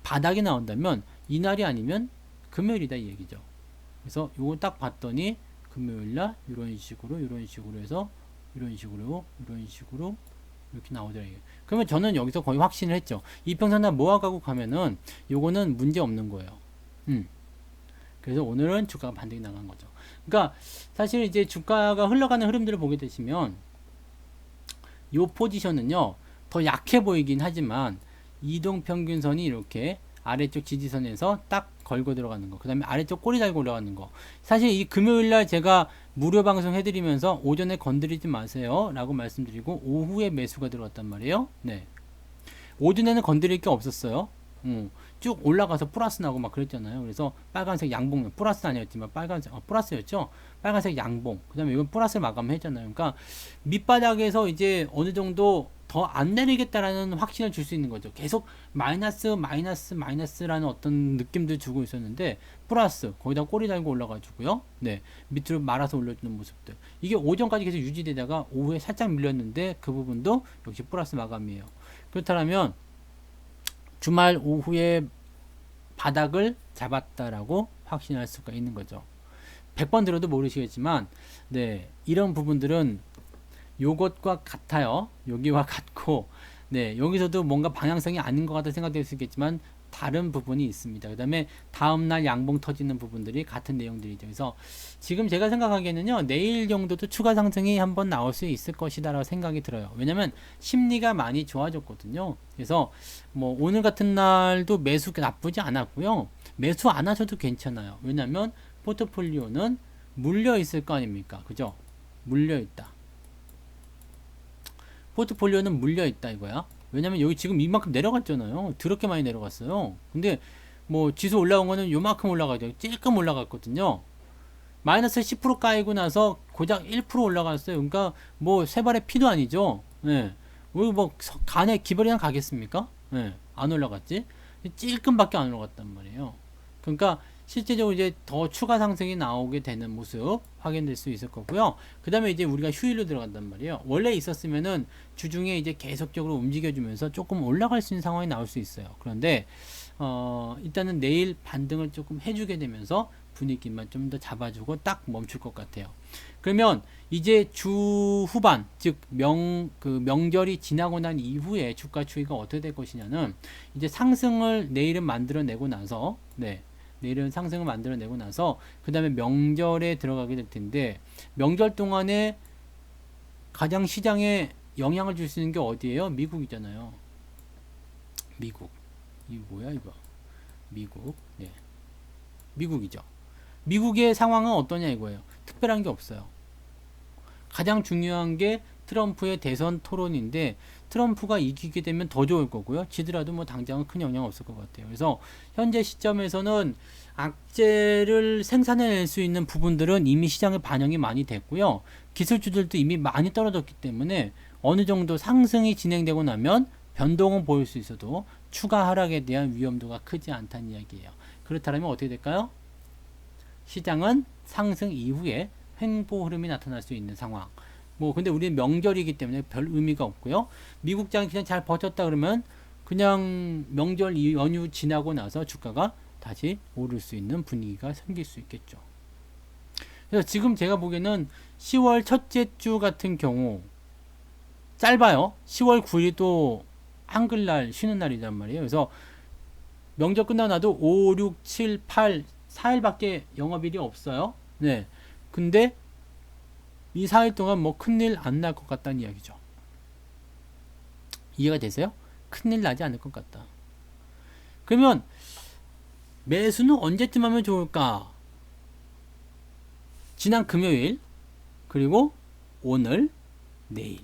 바닥이 나온다면 이날이 아니면 금요일이다 이 얘기죠. 그래서 요걸 딱 봤더니 금요일날 이런 식으로 해서 이런 식으로 이렇게 나오더라고요. 그러면 저는 여기서 거의 확신을 했죠. 이평선단 모아가고 가면은 요거는 문제 없는 거예요. 그래서 오늘은 주가가 반등이 나간 거죠. 그러니까 사실 이제 주가가 흘러가는 흐름들을 보게 되시면 요 포지션은요, 더 약해 보이긴 하지만 이동평균선이 이렇게 아래쪽 지지선에서 딱 걸고 들어가는 거, 그 다음에 아래쪽 꼬리 달고 올라가는 거. 사실 이 금요일날 제가 무료 방송 해드리면서 오전에 건드리지 마세요 라고 말씀드리고 오후에 매수가 들어갔단 말이에요. 네, 오전에는 건드릴 게 없었어요. 쭉 올라가서 플러스 나고 막 그랬잖아요. 그래서 빨간색 양봉, 플러스는 아니었지만 빨간색, 플러스였죠. 빨간색 양봉. 그 다음에 이건 플러스 마감했잖아요. 그러니까 밑바닥에서 이제 어느 정도 더 안 내리겠다라는 확신을 줄 수 있는 거죠. 계속 마이너스라는 어떤 느낌도 주고 있었는데 플러스 거기다 꼬리 달고 올라가지고요. 네, 밑으로 말아서 올려주는 모습들. 이게 오전까지 계속 유지되다가 오후에 살짝 밀렸는데 그 부분도 역시 플러스 마감이에요. 그렇다면 주말 오후에 바닥을 잡았다라고 확신할 수가 있는 거죠. 100번 들어도 모르시겠지만 네, 이런 부분들은 요것과 같아요. 여기와 같고 네, 여기서도 뭔가 방향성이 아닌 것 같다 생각될 수 있겠지만 다른 부분이 있습니다. 그 다음에 다음날 양봉 터지는 부분들이 같은 내용들이죠. 그래서 지금 제가 생각하기에는요, 내일 정도도 추가 상승이 한번 나올 수 있을 것이다 라고 생각이 들어요. 왜냐면 심리가 많이 좋아졌거든요. 그래서 뭐 오늘 같은 날도 매수 나쁘지 않았고요. 매수 안 하셔도 괜찮아요. 왜냐면 포트폴리오는 물려 있을 거 아닙니까? 그죠? 물려 있다. 포트폴리오는 물려 있다 이거야. 왜냐면 여기 지금 이만큼 내려갔잖아요. 더럽게 많이 내려갔어요. 근데 뭐 지수 올라온 거는 요만큼 올라가죠. 찔끔 올라갔거든요. 마이너스 10% 까이고 나서 고작 1% 올라갔어요. 그러니까 뭐 세 발의 피도 아니죠. 예. 우리 뭐 간에 기별이나 가겠습니까? 예. 안 올라갔지. 찔끔밖에 안 올라갔단 말이에요. 그러니까 실제적으로 이제 더 추가 상승이 나오게 되는 모습 확인될 수 있을 거고요. 그 다음에 이제 우리가 휴일로 들어간단 말이에요. 원래 있었으면은 주중에 이제 계속적으로 움직여주면서 조금 올라갈 수 있는 상황이 나올 수 있어요. 그런데 일단은 내일 반등을 조금 해주게 되면서 분위기만 좀 더 잡아주고 딱 멈출 것 같아요. 그러면 이제 주 후반, 즉 명절이 지나고 난 이후에 주가 추이가 어떻게 될 것이냐는 이제 상승을 내일은 만들어내고 나서 내일은 상승을 만들어내고 나서 그 다음에 명절에 들어가게 될 텐데 명절 동안에 가장 시장에 영향을 줄 수 있는 게 어디예요? 미국이잖아요. 미국. 이거 뭐야 이거? 미국. 네. 미국이죠. 미국의 상황은 어떠냐 이거예요. 특별한 게 없어요. 가장 중요한 게 트럼프의 대선 토론인데 트럼프가 이기게 되면 더 좋을 거고요. 지더라도 뭐 당장은 큰 영향 없을 것 같아요. 그래서 현재 시점에서는 악재를 생산해낼 수 있는 부분들은 이미 시장에 반영이 많이 됐고요. 기술주들도 이미 많이 떨어졌기 때문에 어느 정도 상승이 진행되고 나면 변동은 보일 수 있어도 추가 하락에 대한 위험도가 크지 않다는 이야기예요. 그렇다면 어떻게 될까요? 시장은 상승 이후에 횡보 흐름이 나타날 수 있는 상황. 뭐 근데 우리는 명절이기 때문에 별 의미가 없고요. 미국장이 그냥 잘 버텼다 그러면 그냥 명절 연휴 지나고 나서 주가가 다시 오를 수 있는 분위기가 생길 수 있겠죠. 그래서 지금 제가 보기에는 10월 첫째 주 같은 경우 짧아요. 10월 9일이 또 한글날 쉬는 날이란 말이에요. 그래서 명절 끝나고 나도 5, 6, 7, 8, 4일밖에 영업일이 없어요. 네. 근데 이 4일 동안 뭐 큰일 안 날 것 같다는 이야기죠. 이해가 되세요? 큰일 나지 않을 것 같다. 그러면 매수는 언제쯤 하면 좋을까? 지난 금요일, 그리고 오늘, 내일.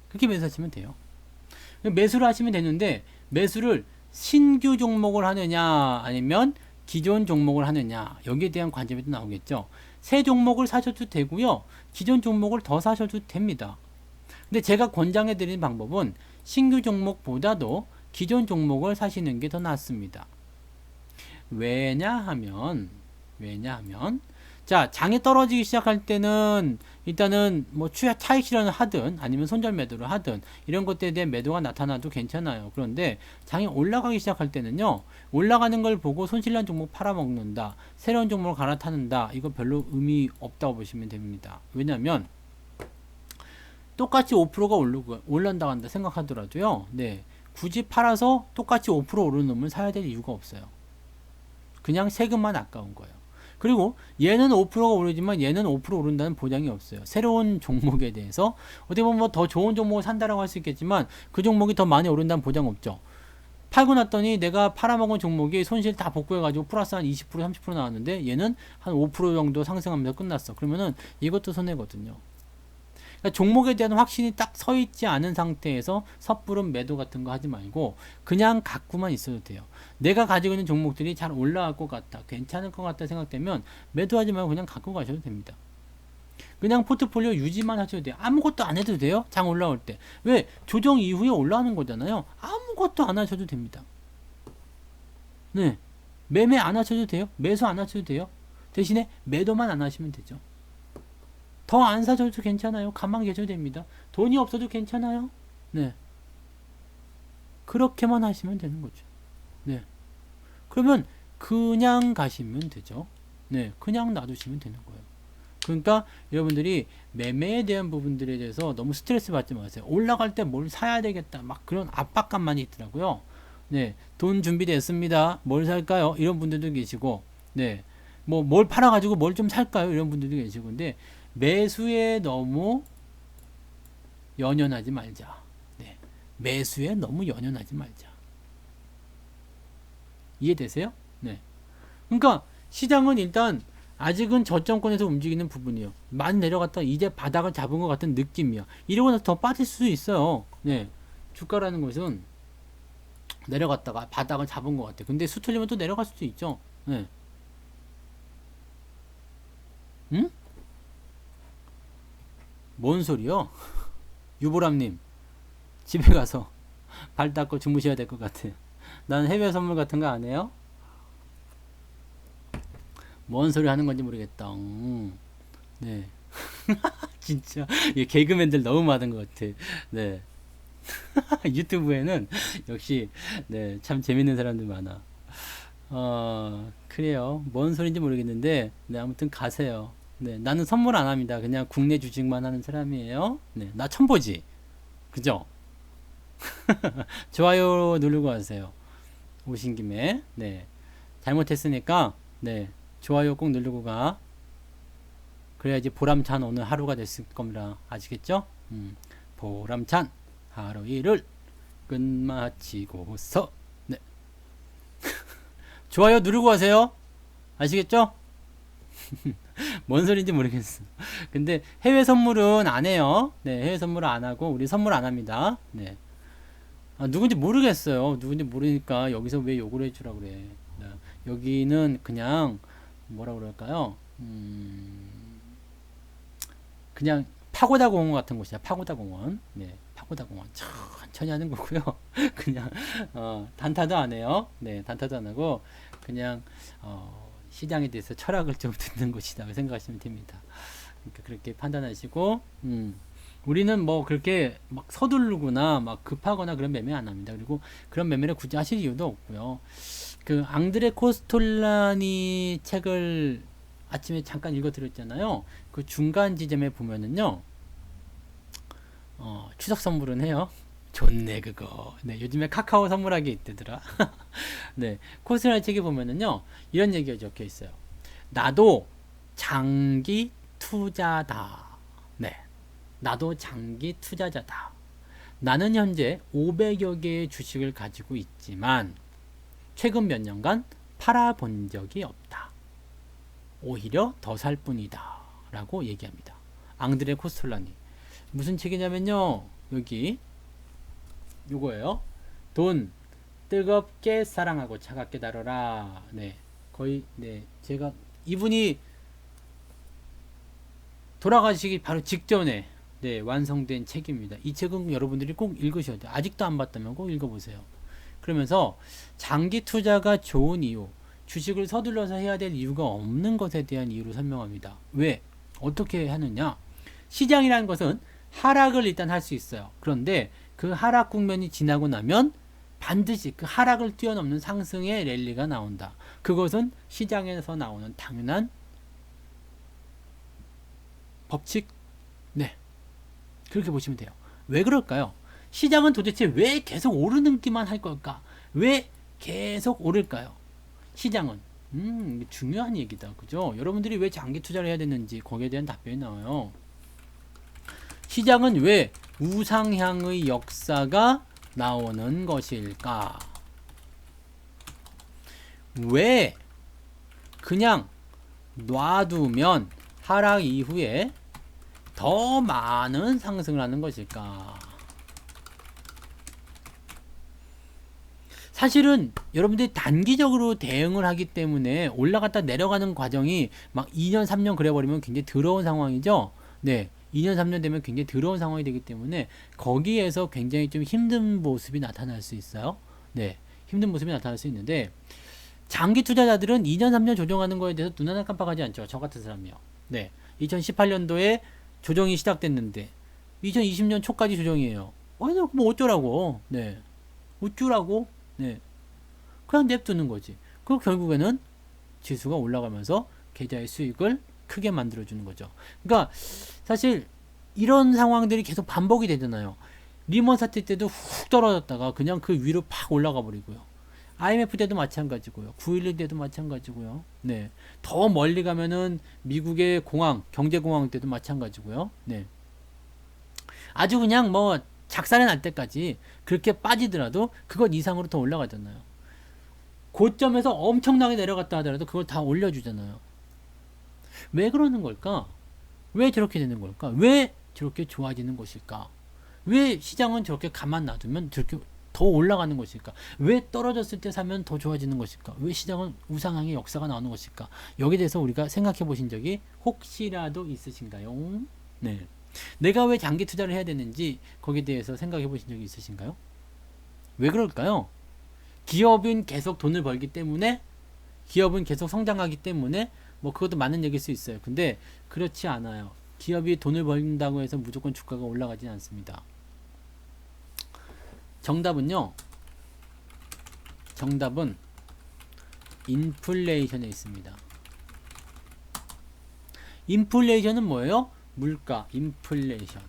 그렇게 매수하시면 돼요. 매수를 하시면 되는데 매수를 신규 종목을 하느냐 아니면 기존 종목을 하느냐 여기에 대한 관점이 또 나오겠죠. 새 종목을 사셔도 되고요. 기존 종목을 더 사셔도 됩니다. 근데 제가 권장해 드리는 방법은 신규 종목보다도 기존 종목을 사시는 게 더 낫습니다. 왜냐하면 자, 장이 떨어지기 시작할 때는 일단은 뭐 차익 실현을 하든 아니면 손절 매도를 하든 이런 것들에 대한 매도가 나타나도 괜찮아요. 그런데 장이 올라가기 시작할 때는요, 올라가는 걸 보고 손실난 종목 팔아먹는다, 새로운 종목을 갈아타는다, 이거 별로 의미 없다고 보시면 됩니다. 왜냐면 똑같이 5%가 올란다 한다 생각하더라도요, 네, 굳이 팔아서 똑같이 5% 오르는 놈을 사야 될 이유가 없어요. 그냥 세금만 아까운 거예요. 그리고 얘는 5%가 오르지만 얘는 5% 오른다는 보장이 없어요. 새로운 종목에 대해서 어떻게 보면 뭐 더 좋은 종목을 산다라고 할 수 있겠지만 그 종목이 더 많이 오른다는 보장 없죠. 팔고 났더니 내가 팔아먹은 종목이 손실 다 복구해가지고 플러스 한 20% 30% 나왔는데 얘는 한 5% 정도 상승하면서 끝났어. 그러면은 이것도 손해거든요. 그러니까 종목에 대한 확신이 딱 서 있지 않은 상태에서 섣부른 매도 같은 거 하지 말고 그냥 갖고만 있어도 돼요. 내가 가지고 있는 종목들이 잘 올라갈 것 같다, 괜찮을 것 같다 생각되면 매도하지 말고 그냥 갖고 가셔도 됩니다. 그냥 포트폴리오 유지만 하셔도 돼요. 아무것도 안 해도 돼요. 장 올라올 때. 왜? 조정 이후에 올라오는 거잖아요. 아무것도 안 하셔도 됩니다. 네. 매매 안 하셔도 돼요. 매수 안 하셔도 돼요. 대신에 매도만 안 하시면 되죠. 더 안 사셔도 괜찮아요. 가만히 계셔도 됩니다. 돈이 없어도 괜찮아요. 네. 그렇게만 하시면 되는 거죠. 네. 그러면 그냥 가시면 되죠. 네. 그냥 놔두시면 되는 거예요. 그러니까 여러분들이 매매에 대한 부분들에 대해서 너무 스트레스 받지 마세요. 올라갈 때 뭘 사야 되겠다, 막 그런 압박감만이 있더라고요. 네, 돈 준비됐습니다. 뭘 살까요? 이런 분들도 계시고, 네, 뭐 뭘 팔아가지고 뭘 좀 살까요? 이런 분들도 계시고, 근데 매수에 너무 연연하지 말자. 네, 매수에 너무 연연하지 말자. 이해되세요? 네. 그러니까 시장은 일단 아직은 저점권에서 움직이는 부분이요. 많이 내려갔다 이제 바닥을 잡은 것 같은 느낌이야. 이러고 나서 더 빠질 수도 있어요. 네. 주가라는 것은 내려갔다가 바닥을 잡은 것 같아. 근데 수틀리면 또 내려갈 수도 있죠. 네. 응? 뭔 소리요? 유보람님, 집에 가서 발 닦고 주무셔야 될 것 같아. 난 해외 선물 같은 거 안 해요? 뭔 소리 하는 건지 모르겠다. 네. 진짜 이 개그맨들 너무 많은 것 같아. 네. 유튜브에는 역시 네, 참 재밌는 사람들 많아. 그래요. 뭔 소리인지 모르겠는데 네, 아무튼 가세요. 네, 나는 선물 안 합니다. 그냥 국내 주식만 하는 사람이에요. 네, 나 처음 보지. 그죠? 좋아요 누르고 가세요. 오신 김에. 네. 잘못했으니까 네. 좋아요 꼭 누르고 가. 그래야지 보람찬 오늘 하루가 됐을 겁니다. 아시겠죠? 보람찬 하루 일을 끝마치고서 네. 좋아요 누르고 가세요. 아시겠죠? 뭔 소리인지 모르겠어. 근데 해외 선물은 안 해요. 네, 해외 선물은 안 하고 우리 선물 안 합니다. 네. 누군지 모르겠어요. 누군지 모르니까 여기서 왜 욕을 해주라 그래. 네. 여기는 그냥 뭐라 그럴까요? 그냥 파고다 공원 같은 곳이야. 파고다 공원. 네, 파고다 공원 천천히 하는 거고요. 그냥 단타도 안 해요. 네, 단타도 안 하고 그냥 시장에 대해서 철학을 좀 듣는 곳이다 생각하시면 됩니다. 그러니까 그렇게 판단하시고, 우리는 뭐 그렇게 막 서두르거나 막 급하거나 그런 매매 안 합니다. 그리고 그런 매매를 굳이 하실 이유도 없고요. 그 앙드레 코스톨라니 책을 아침에 잠깐 읽어드렸잖아요. 그 중간 지점에 보면은요, 추석 선물은 해요. 좋네 그거. 네, 요즘에 카카오 선물하기 있대더라. 네, 코스톨라니 책에 보면은요, 이런 얘기가 적혀 있어요. 나도 장기 투자다. 네, 나도 장기 투자자다. 나는 현재 500여 개의 주식을 가지고 있지만 최근 몇 년간 팔아본 적이 없다. 오히려 더 살 뿐이다. 라고 얘기합니다. 앙드레 코스톨라니. 무슨 책이냐면요. 여기 요거예요. 돈 뜨겁게 사랑하고 차갑게 다뤄라. 네. 거의 네. 제가 이분이 돌아가시기 바로 직전에 네, 완성된 책입니다. 이 책은 여러분들이 꼭 읽으셔야 돼요. 아직도 안 봤다면 꼭 읽어보세요. 그러면서 장기 투자가 좋은 이유, 주식을 서둘러서 해야 될 이유가 없는 것에 대한 이유를 설명합니다. 왜? 어떻게 하느냐? 시장이라는 것은 하락을 일단 할 수 있어요. 그런데 그 하락 국면이 지나고 나면 반드시 그 하락을 뛰어넘는 상승의 랠리가 나온다. 그것은 시장에서 나오는 당연한 법칙? 네. 그렇게 보시면 돼요. 왜 그럴까요? 시장은 도대체 왜 계속 오르는기만 할 걸까? 왜 계속 오를까요? 시장은 중요한 얘기다. 그죠? 여러분들이 왜 장기 투자를 해야 되는지 거기에 대한 답변이 나와요. 시장은 왜 우상향의 역사가 나오는 것일까? 왜 그냥 놔두면 하락 이후에 더 많은 상승을 하는 것일까? 사실은 여러분들이 단기적으로 대응을 하기 때문에 올라갔다 내려가는 과정이 막 2년, 3년 그래버리면 굉장히 더러운 상황이죠. 네. 2년, 3년 되면 굉장히 더러운 상황이 되기 때문에 거기에서 굉장히 좀 힘든 모습이 나타날 수 있어요. 네. 힘든 모습이 나타날 수 있는데 장기 투자자들은 2년, 3년 조정하는 거에 대해서 눈 하나 깜빡하지 않죠. 저 같은 사람이요. 네. 2018년도에 조정이 시작됐는데 2020년 초까지 조정이에요. 아니, 뭐 어쩌라고. 네. 어쩌라고. 네. 그냥 냅두는 거지. 그리고 결국에는 지수가 올라가면서 계좌의 수익을 크게 만들어주는 거죠. 그러니까 사실 이런 상황들이 계속 반복이 되잖아요. 리먼 사태 때도 훅 떨어졌다가 그냥 그 위로 팍 올라가 버리고요. IMF 때도 마찬가지고요. 9.11 때도 마찬가지고요. 네. 더 멀리 가면은 미국의 공황, 경제공황 때도 마찬가지고요. 네. 아주 그냥 뭐 작살이 날 때까지 그렇게 빠지더라도 그것 이상으로 더 올라가잖아요. 고점에서 엄청나게 내려갔다 하더라도 그걸 다 올려주잖아요. 왜 그러는 걸까? 왜 저렇게 되는 걸까? 왜 저렇게 좋아지는 것일까? 왜 시장은 저렇게 가만 놔두면 저렇게 더 올라가는 것일까? 왜 떨어졌을 때 사면 더 좋아지는 것일까? 왜 시장은 우상향의 역사가 나오는 것일까? 여기에 대해서 우리가 생각해 보신 적이 혹시라도 있으신가요? 네. 내가 왜 장기 투자를 해야 되는지 거기에 대해서 생각해 보신 적이 있으신가요? 왜 그럴까요? 기업은 계속 돈을 벌기 때문에, 기업은 계속 성장하기 때문에, 뭐 그것도 맞는 얘기일 수 있어요. 근데 그렇지 않아요. 기업이 돈을 벌린다고 해서 무조건 주가가 올라가진 않습니다. 정답은요. 정답은 인플레이션에 있습니다. 인플레이션은 뭐예요? 물가, 인플레이션.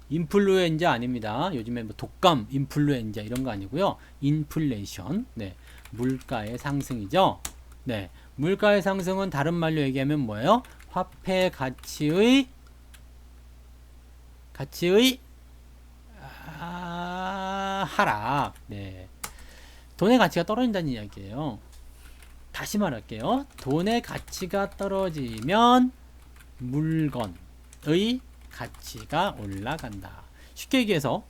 인플루엔자 아닙니다. 요즘에 뭐 독감, 인플루엔자 이런 거 아니고요. 인플레이션. 네. 물가의 상승이죠. 네. 물가의 상승은 다른 말로 얘기하면 뭐예요? 화폐 가치의 하락. 네. 돈의 가치가 떨어진다는 이야기예요. 다시 말할게요. 돈의 가치가 떨어지면 물건의 가치가 올라간다. 쉽게 얘기해서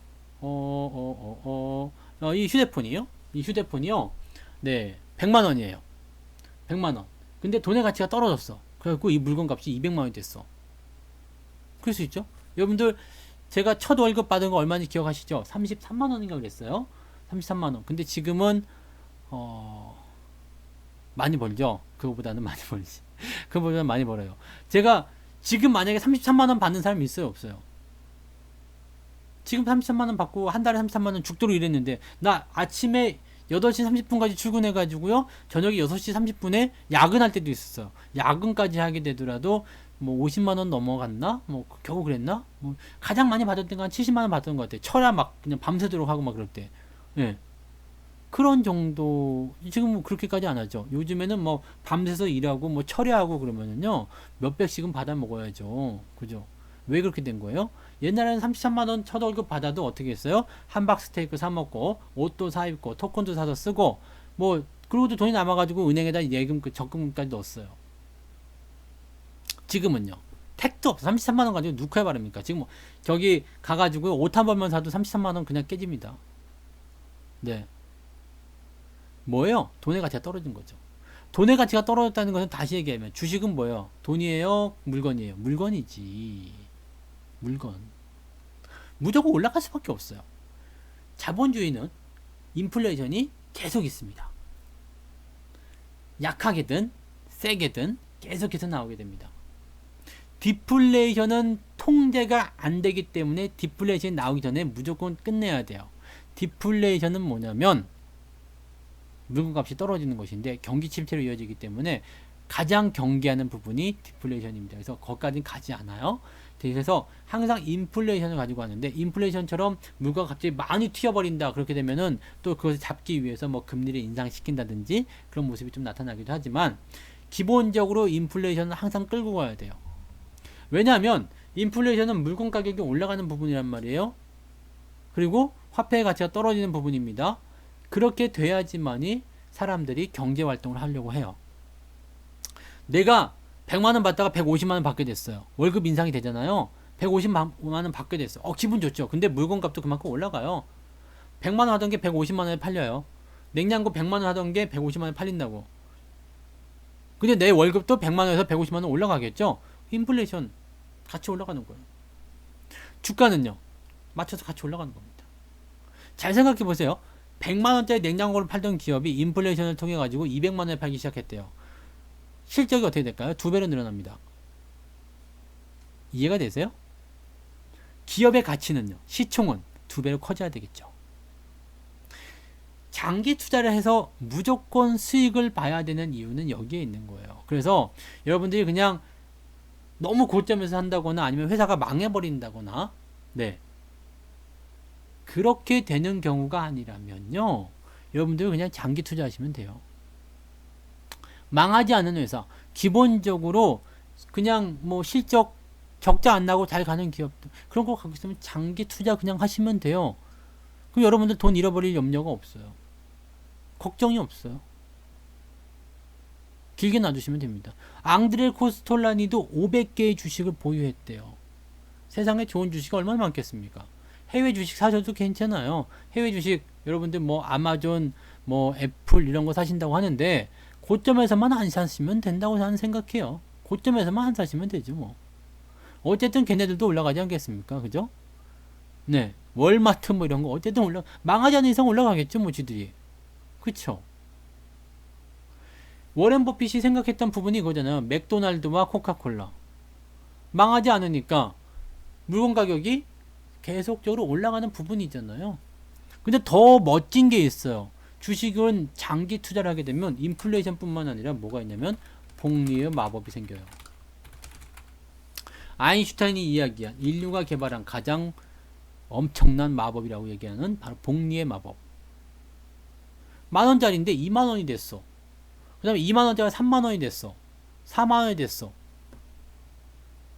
이 휴대폰이요. 이 휴대폰이요. 네, 100만 원이에요. 100만 원. 근데 돈의 가치가 떨어졌어. 그래갖고 이 물건 값이 200만 원이 됐어. 그럴 수 있죠. 여러분들 제가 첫 월급 받은 거 얼마인지 기억하시죠? 33만 원인가 그랬어요. 33만 원. 근데 지금은 많이 벌죠. 그거보다는 많이 벌지. 그거보다는 많이 벌어요. 제가 지금 만약에 33만 원 받는 사람이 있어요, 없어요? 지금 33만 원 받고 한 달에 33만 원 죽도록 일했는데 나 아침에 8시 30분까지 출근해 가지고요. 저녁에 6시 30분에 야근할 때도 있었어요. 야근까지 하게 되더라도 뭐 50만 원 넘어갔나? 뭐 겨우 그랬나? 뭐 가장 많이 받을 때가 한 70만 원 받던 것 같아요. 철야 막 그냥 밤새도록 하고 막 그럴 때. 예. 그런 정도. 지금 뭐 그렇게까지 안 하죠. 요즘에는 뭐 밤새서 일하고 뭐 철야하고 그러면은요 몇백씩은 받아 먹어야죠. 그죠? 왜 그렇게 된 거예요? 옛날에는 33만 원 첫 월급 받아도 어떻게 했어요? 함박 스테이크 사 먹고 옷도 사 입고 토큰도 사서 쓰고 뭐 그러고도 돈이 남아가지고 은행에다 예금 적금까지 넣었어요. 지금은요. 택도 없어. 33만 원 가지고 누가 해바랍니까? 지금 뭐 저기 가가지고 옷 한 번만 사도 33만 원 그냥 깨집니다. 네. 뭐예요? 돈의 가치가 떨어진 거죠. 돈의 가치가 떨어졌다는 것은 다시 얘기하면 주식은 뭐예요? 돈이에요? 물건이에요? 물건이지. 물건. 무조건 올라갈 수밖에 없어요. 자본주의는 인플레이션이 계속 있습니다. 약하게든 세게든 계속해서 나오게 됩니다. 디플레이션은 통제가 안 되기 때문에 디플레이션이 나오기 전에 무조건 끝내야 돼요. 디플레이션은 뭐냐면 물건값이 떨어지는 것인데 경기 침체로 이어지기 때문에 가장 경계하는 부분이 디플레이션입니다. 그래서 거기까지는 가지 않아요. 그래서 항상 인플레이션을 가지고 하는데 인플레이션처럼 물가가 갑자기 많이 튀어버린다 그렇게 되면은 또 그것을 잡기 위해서 뭐 금리를 인상시킨다든지 그런 모습이 좀 나타나기도 하지만 기본적으로 인플레이션은 항상 끌고 가야 돼요. 왜냐하면 인플레이션은 물건 가격이 올라가는 부분이란 말이에요. 그리고 화폐의 가치가 떨어지는 부분입니다. 그렇게 돼야지만이 사람들이 경제 활동을 하려고 해요. 내가 100만 원 받다가 150만 원 받게 됐어요. 월급 인상이 되잖아요. 150만 원 받게 됐어. 기분 좋죠. 근데 물건 값도 그만큼 올라가요. 100만 원 하던 게 150만 원에 팔려요. 냉장고 100만 원 하던 게 150만 원에 팔린다고. 근데 내 월급도 100만 원에서 150만 원 올라가겠죠? 인플레이션 같이 올라가는 거예요. 주가는요. 맞춰서 같이 올라가는 겁니다. 잘 생각해 보세요. 100만 원짜리 냉장고를 팔던 기업이 인플레이션을 통해 가지고 200만 원에 팔기 시작했대요. 실적이 어떻게 될까요? 2배로 늘어납니다. 이해가 되세요? 기업의 가치는요. 시총은 2배로 커져야 되겠죠. 장기 투자를 해서 무조건 수익을 봐야 되는 이유는 여기에 있는 거예요. 그래서 여러분들이 그냥 너무 고점에서 한다거나 아니면 회사가 망해버린다거나 네 그렇게 되는 경우가 아니라면요. 여러분들 그냥 장기 투자하시면 돼요. 망하지 않은 회사 기본적으로 그냥 뭐 실적 적자 안 나고 잘 가는 기업들 그런 거 갖고 있으면 장기 투자 그냥 하시면 돼요. 그럼 여러분들 돈 잃어버릴 염려가 없어요. 걱정이 없어요. 길게 놔두시면 됩니다. 앙드레 코스톨라니도 500개의 주식을 보유했대요. 세상에 좋은 주식이 얼마나 많겠습니까? 해외 주식 사셔도 괜찮아요. 해외 주식 여러분들 뭐 아마존 뭐 애플 이런 거 사신다고 하는데 고점에서만 안 사시면 된다고 저는 생각해요. 고점에서만 안 사시면 되죠 뭐. 어쨌든 걔네들도 올라가지 않겠습니까? 그죠? 네. 월마트 뭐 이런 거 어쨌든 망하지 않는 이상 올라가겠죠 뭐 지들이. 그쵸? 워렌 버핏이 생각했던 부분이 이거잖아요. 맥도날드와 코카콜라. 망하지 않으니까 물건 가격이 계속적으로 올라가는 부분이잖아요. 근데 더 멋진 게 있어요. 주식은 장기 투자를 하게 되면 인플레이션 뿐만 아니라 뭐가 있냐면 복리의 마법이 생겨요. 아인슈타인이 이야기한 인류가 개발한 가장 엄청난 마법이라고 얘기하는 바로 복리의 마법. 만원짜리인데 2만원이 됐어. 그 다음에 2만원짜리가 3만원이 됐어. 4만원이 됐어.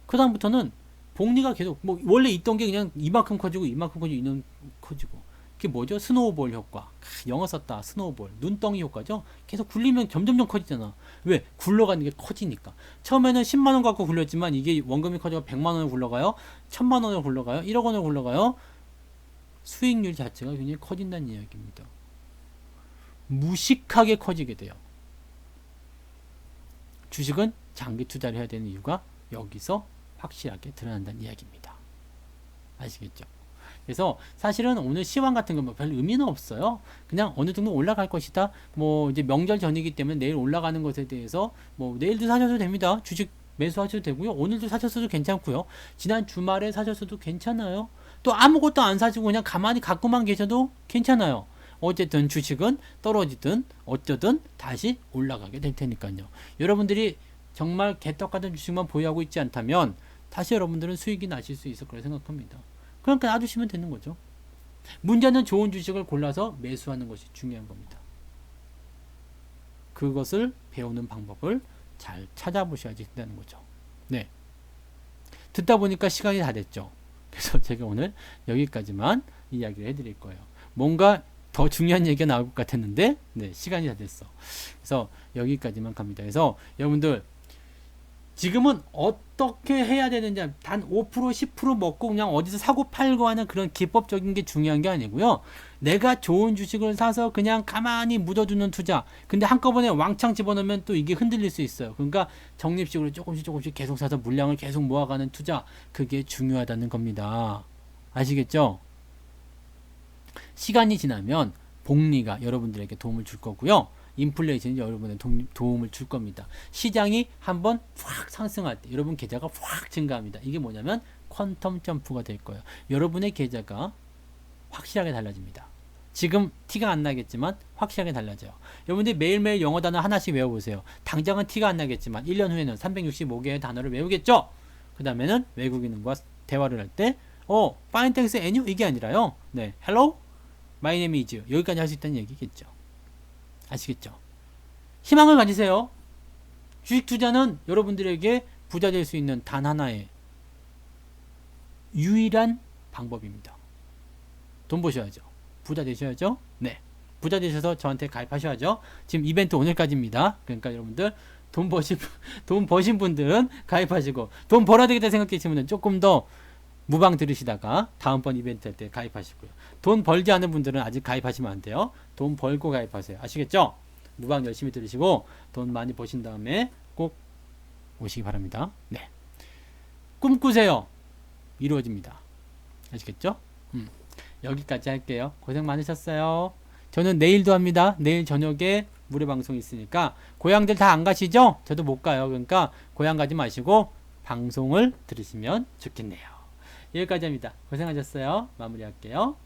그 다음부터는 복리가 계속 뭐 원래 있던 게 그냥 이만큼 커지고 이만큼 커지고 이만큼 커지고 그게 뭐죠? 스노우볼 효과. 영어 썼다. 스노우볼. 눈덩이 효과죠. 계속 굴리면 점점점 커지잖아. 왜? 굴러가는 게 커지니까. 처음에는 10만원 갖고 굴렸지만 이게 원금이 커지고 100만원을 굴러가요. 1000만원을 굴러가요. 1억원을 굴러가요. 수익률 자체가 굉장히 커진다는 이야기입니다. 무식하게 커지게 돼요. 주식은 장기 투자를 해야 되는 이유가 여기서 확실하게 드러난다는 이야기입니다. 아시겠죠? 그래서 사실은 오늘 시황 같은 건 뭐 별 의미는 없어요. 그냥 어느 정도 올라갈 것이다. 뭐 이제 명절 전이기 때문에 내일 올라가는 것에 대해서 뭐 내일도 사셔도 됩니다. 주식 매수하셔도 되고요. 오늘도 사셨어도 괜찮고요. 지난 주말에 사셨어도 괜찮아요. 또 아무것도 안 사시고 그냥 가만히 갖고만 계셔도 괜찮아요. 어쨌든 주식은 떨어지든 어쩌든 다시 올라가게 될 테니까요. 여러분들이 정말 개떡 같은 주식만 보유하고 있지 않다면 다시 여러분들은 수익이 나실 수 있을 거라 생각합니다. 그러니까 놔두시면 되는 거죠. 문제는 좋은 주식을 골라서 매수하는 것이 중요한 겁니다. 그것을 배우는 방법을 잘 찾아보셔야지 된다는 거죠. 네. 듣다 보니까 시간이 다 됐죠. 그래서 제가 오늘 여기까지만 이야기를 해드릴 거예요. 뭔가 더 중요한 얘기가 나올 것 같았는데 네, 시간이 다 됐어. 그래서 여기까지만 갑니다. 그래서 여러분들 지금은 어떻게 해야 되는지 단 5% 10% 먹고 그냥 어디서 사고 팔고 하는 그런 기법적인 게 중요한 게 아니고요. 내가 좋은 주식을 사서 그냥 가만히 묻어두는 투자. 근데 한꺼번에 왕창 집어넣으면 또 이게 흔들릴 수 있어요. 그러니까 적립식으로 조금씩 계속 사서 물량을 계속 모아가는 투자. 그게 중요하다는 겁니다. 아시겠죠? 시간이 지나면 복리가 여러분들에게 도움을 줄 거고요. 인플레이션이 여러분의 도움을 줄 겁니다. 시장이 한번 확 상승할 때 여러분 계좌가 확 증가합니다. 이게 뭐냐면 퀀텀 점프가 될 거예요. 여러분의 계좌가 확실하게 달라집니다. 지금 티가 안 나겠지만 확실하게 달라져요. 여러분들이 매일매일 영어 단어 하나씩 외워보세요. 당장은 티가 안 나겠지만 1년 후에는 365개의 단어를 외우겠죠? 그 다음에는 외국인과 대화를 할 때 fine thanks and you? 이게 아니라요. 네, hello? My name is 여기까지 할 수 있다는 얘기겠죠. 아시겠죠? 희망을 가지세요. 주식 투자는 여러분들에게 부자 될 수 있는 단 하나의 유일한 방법입니다. 돈 버셔야죠. 부자 되셔야죠. 네. 부자 되셔서 저한테 가입하셔야죠. 지금 이벤트 오늘까지입니다. 그러니까 여러분들 돈 버신 분들은 가입하시고, 돈 벌어야 되겠다 생각하시는 분들은 조금 더 무방 들으시다가 다음번 이벤트 할 때 가입하시고요. 돈 벌지 않은 분들은 아직 가입하시면 안 돼요. 돈 벌고 가입하세요. 아시겠죠? 무방 열심히 들으시고 돈 많이 버신 다음에 꼭 오시기 바랍니다. 네. 꿈꾸세요. 이루어집니다. 아시겠죠? 여기까지 할게요. 고생 많으셨어요. 저는 내일도 합니다. 내일 저녁에 무료 방송이 있으니까 고향들 다 안 가시죠? 저도 못 가요. 그러니까 고향 가지 마시고 방송을 들으시면 좋겠네요. 여기까지 합니다. 고생하셨어요. 마무리할게요.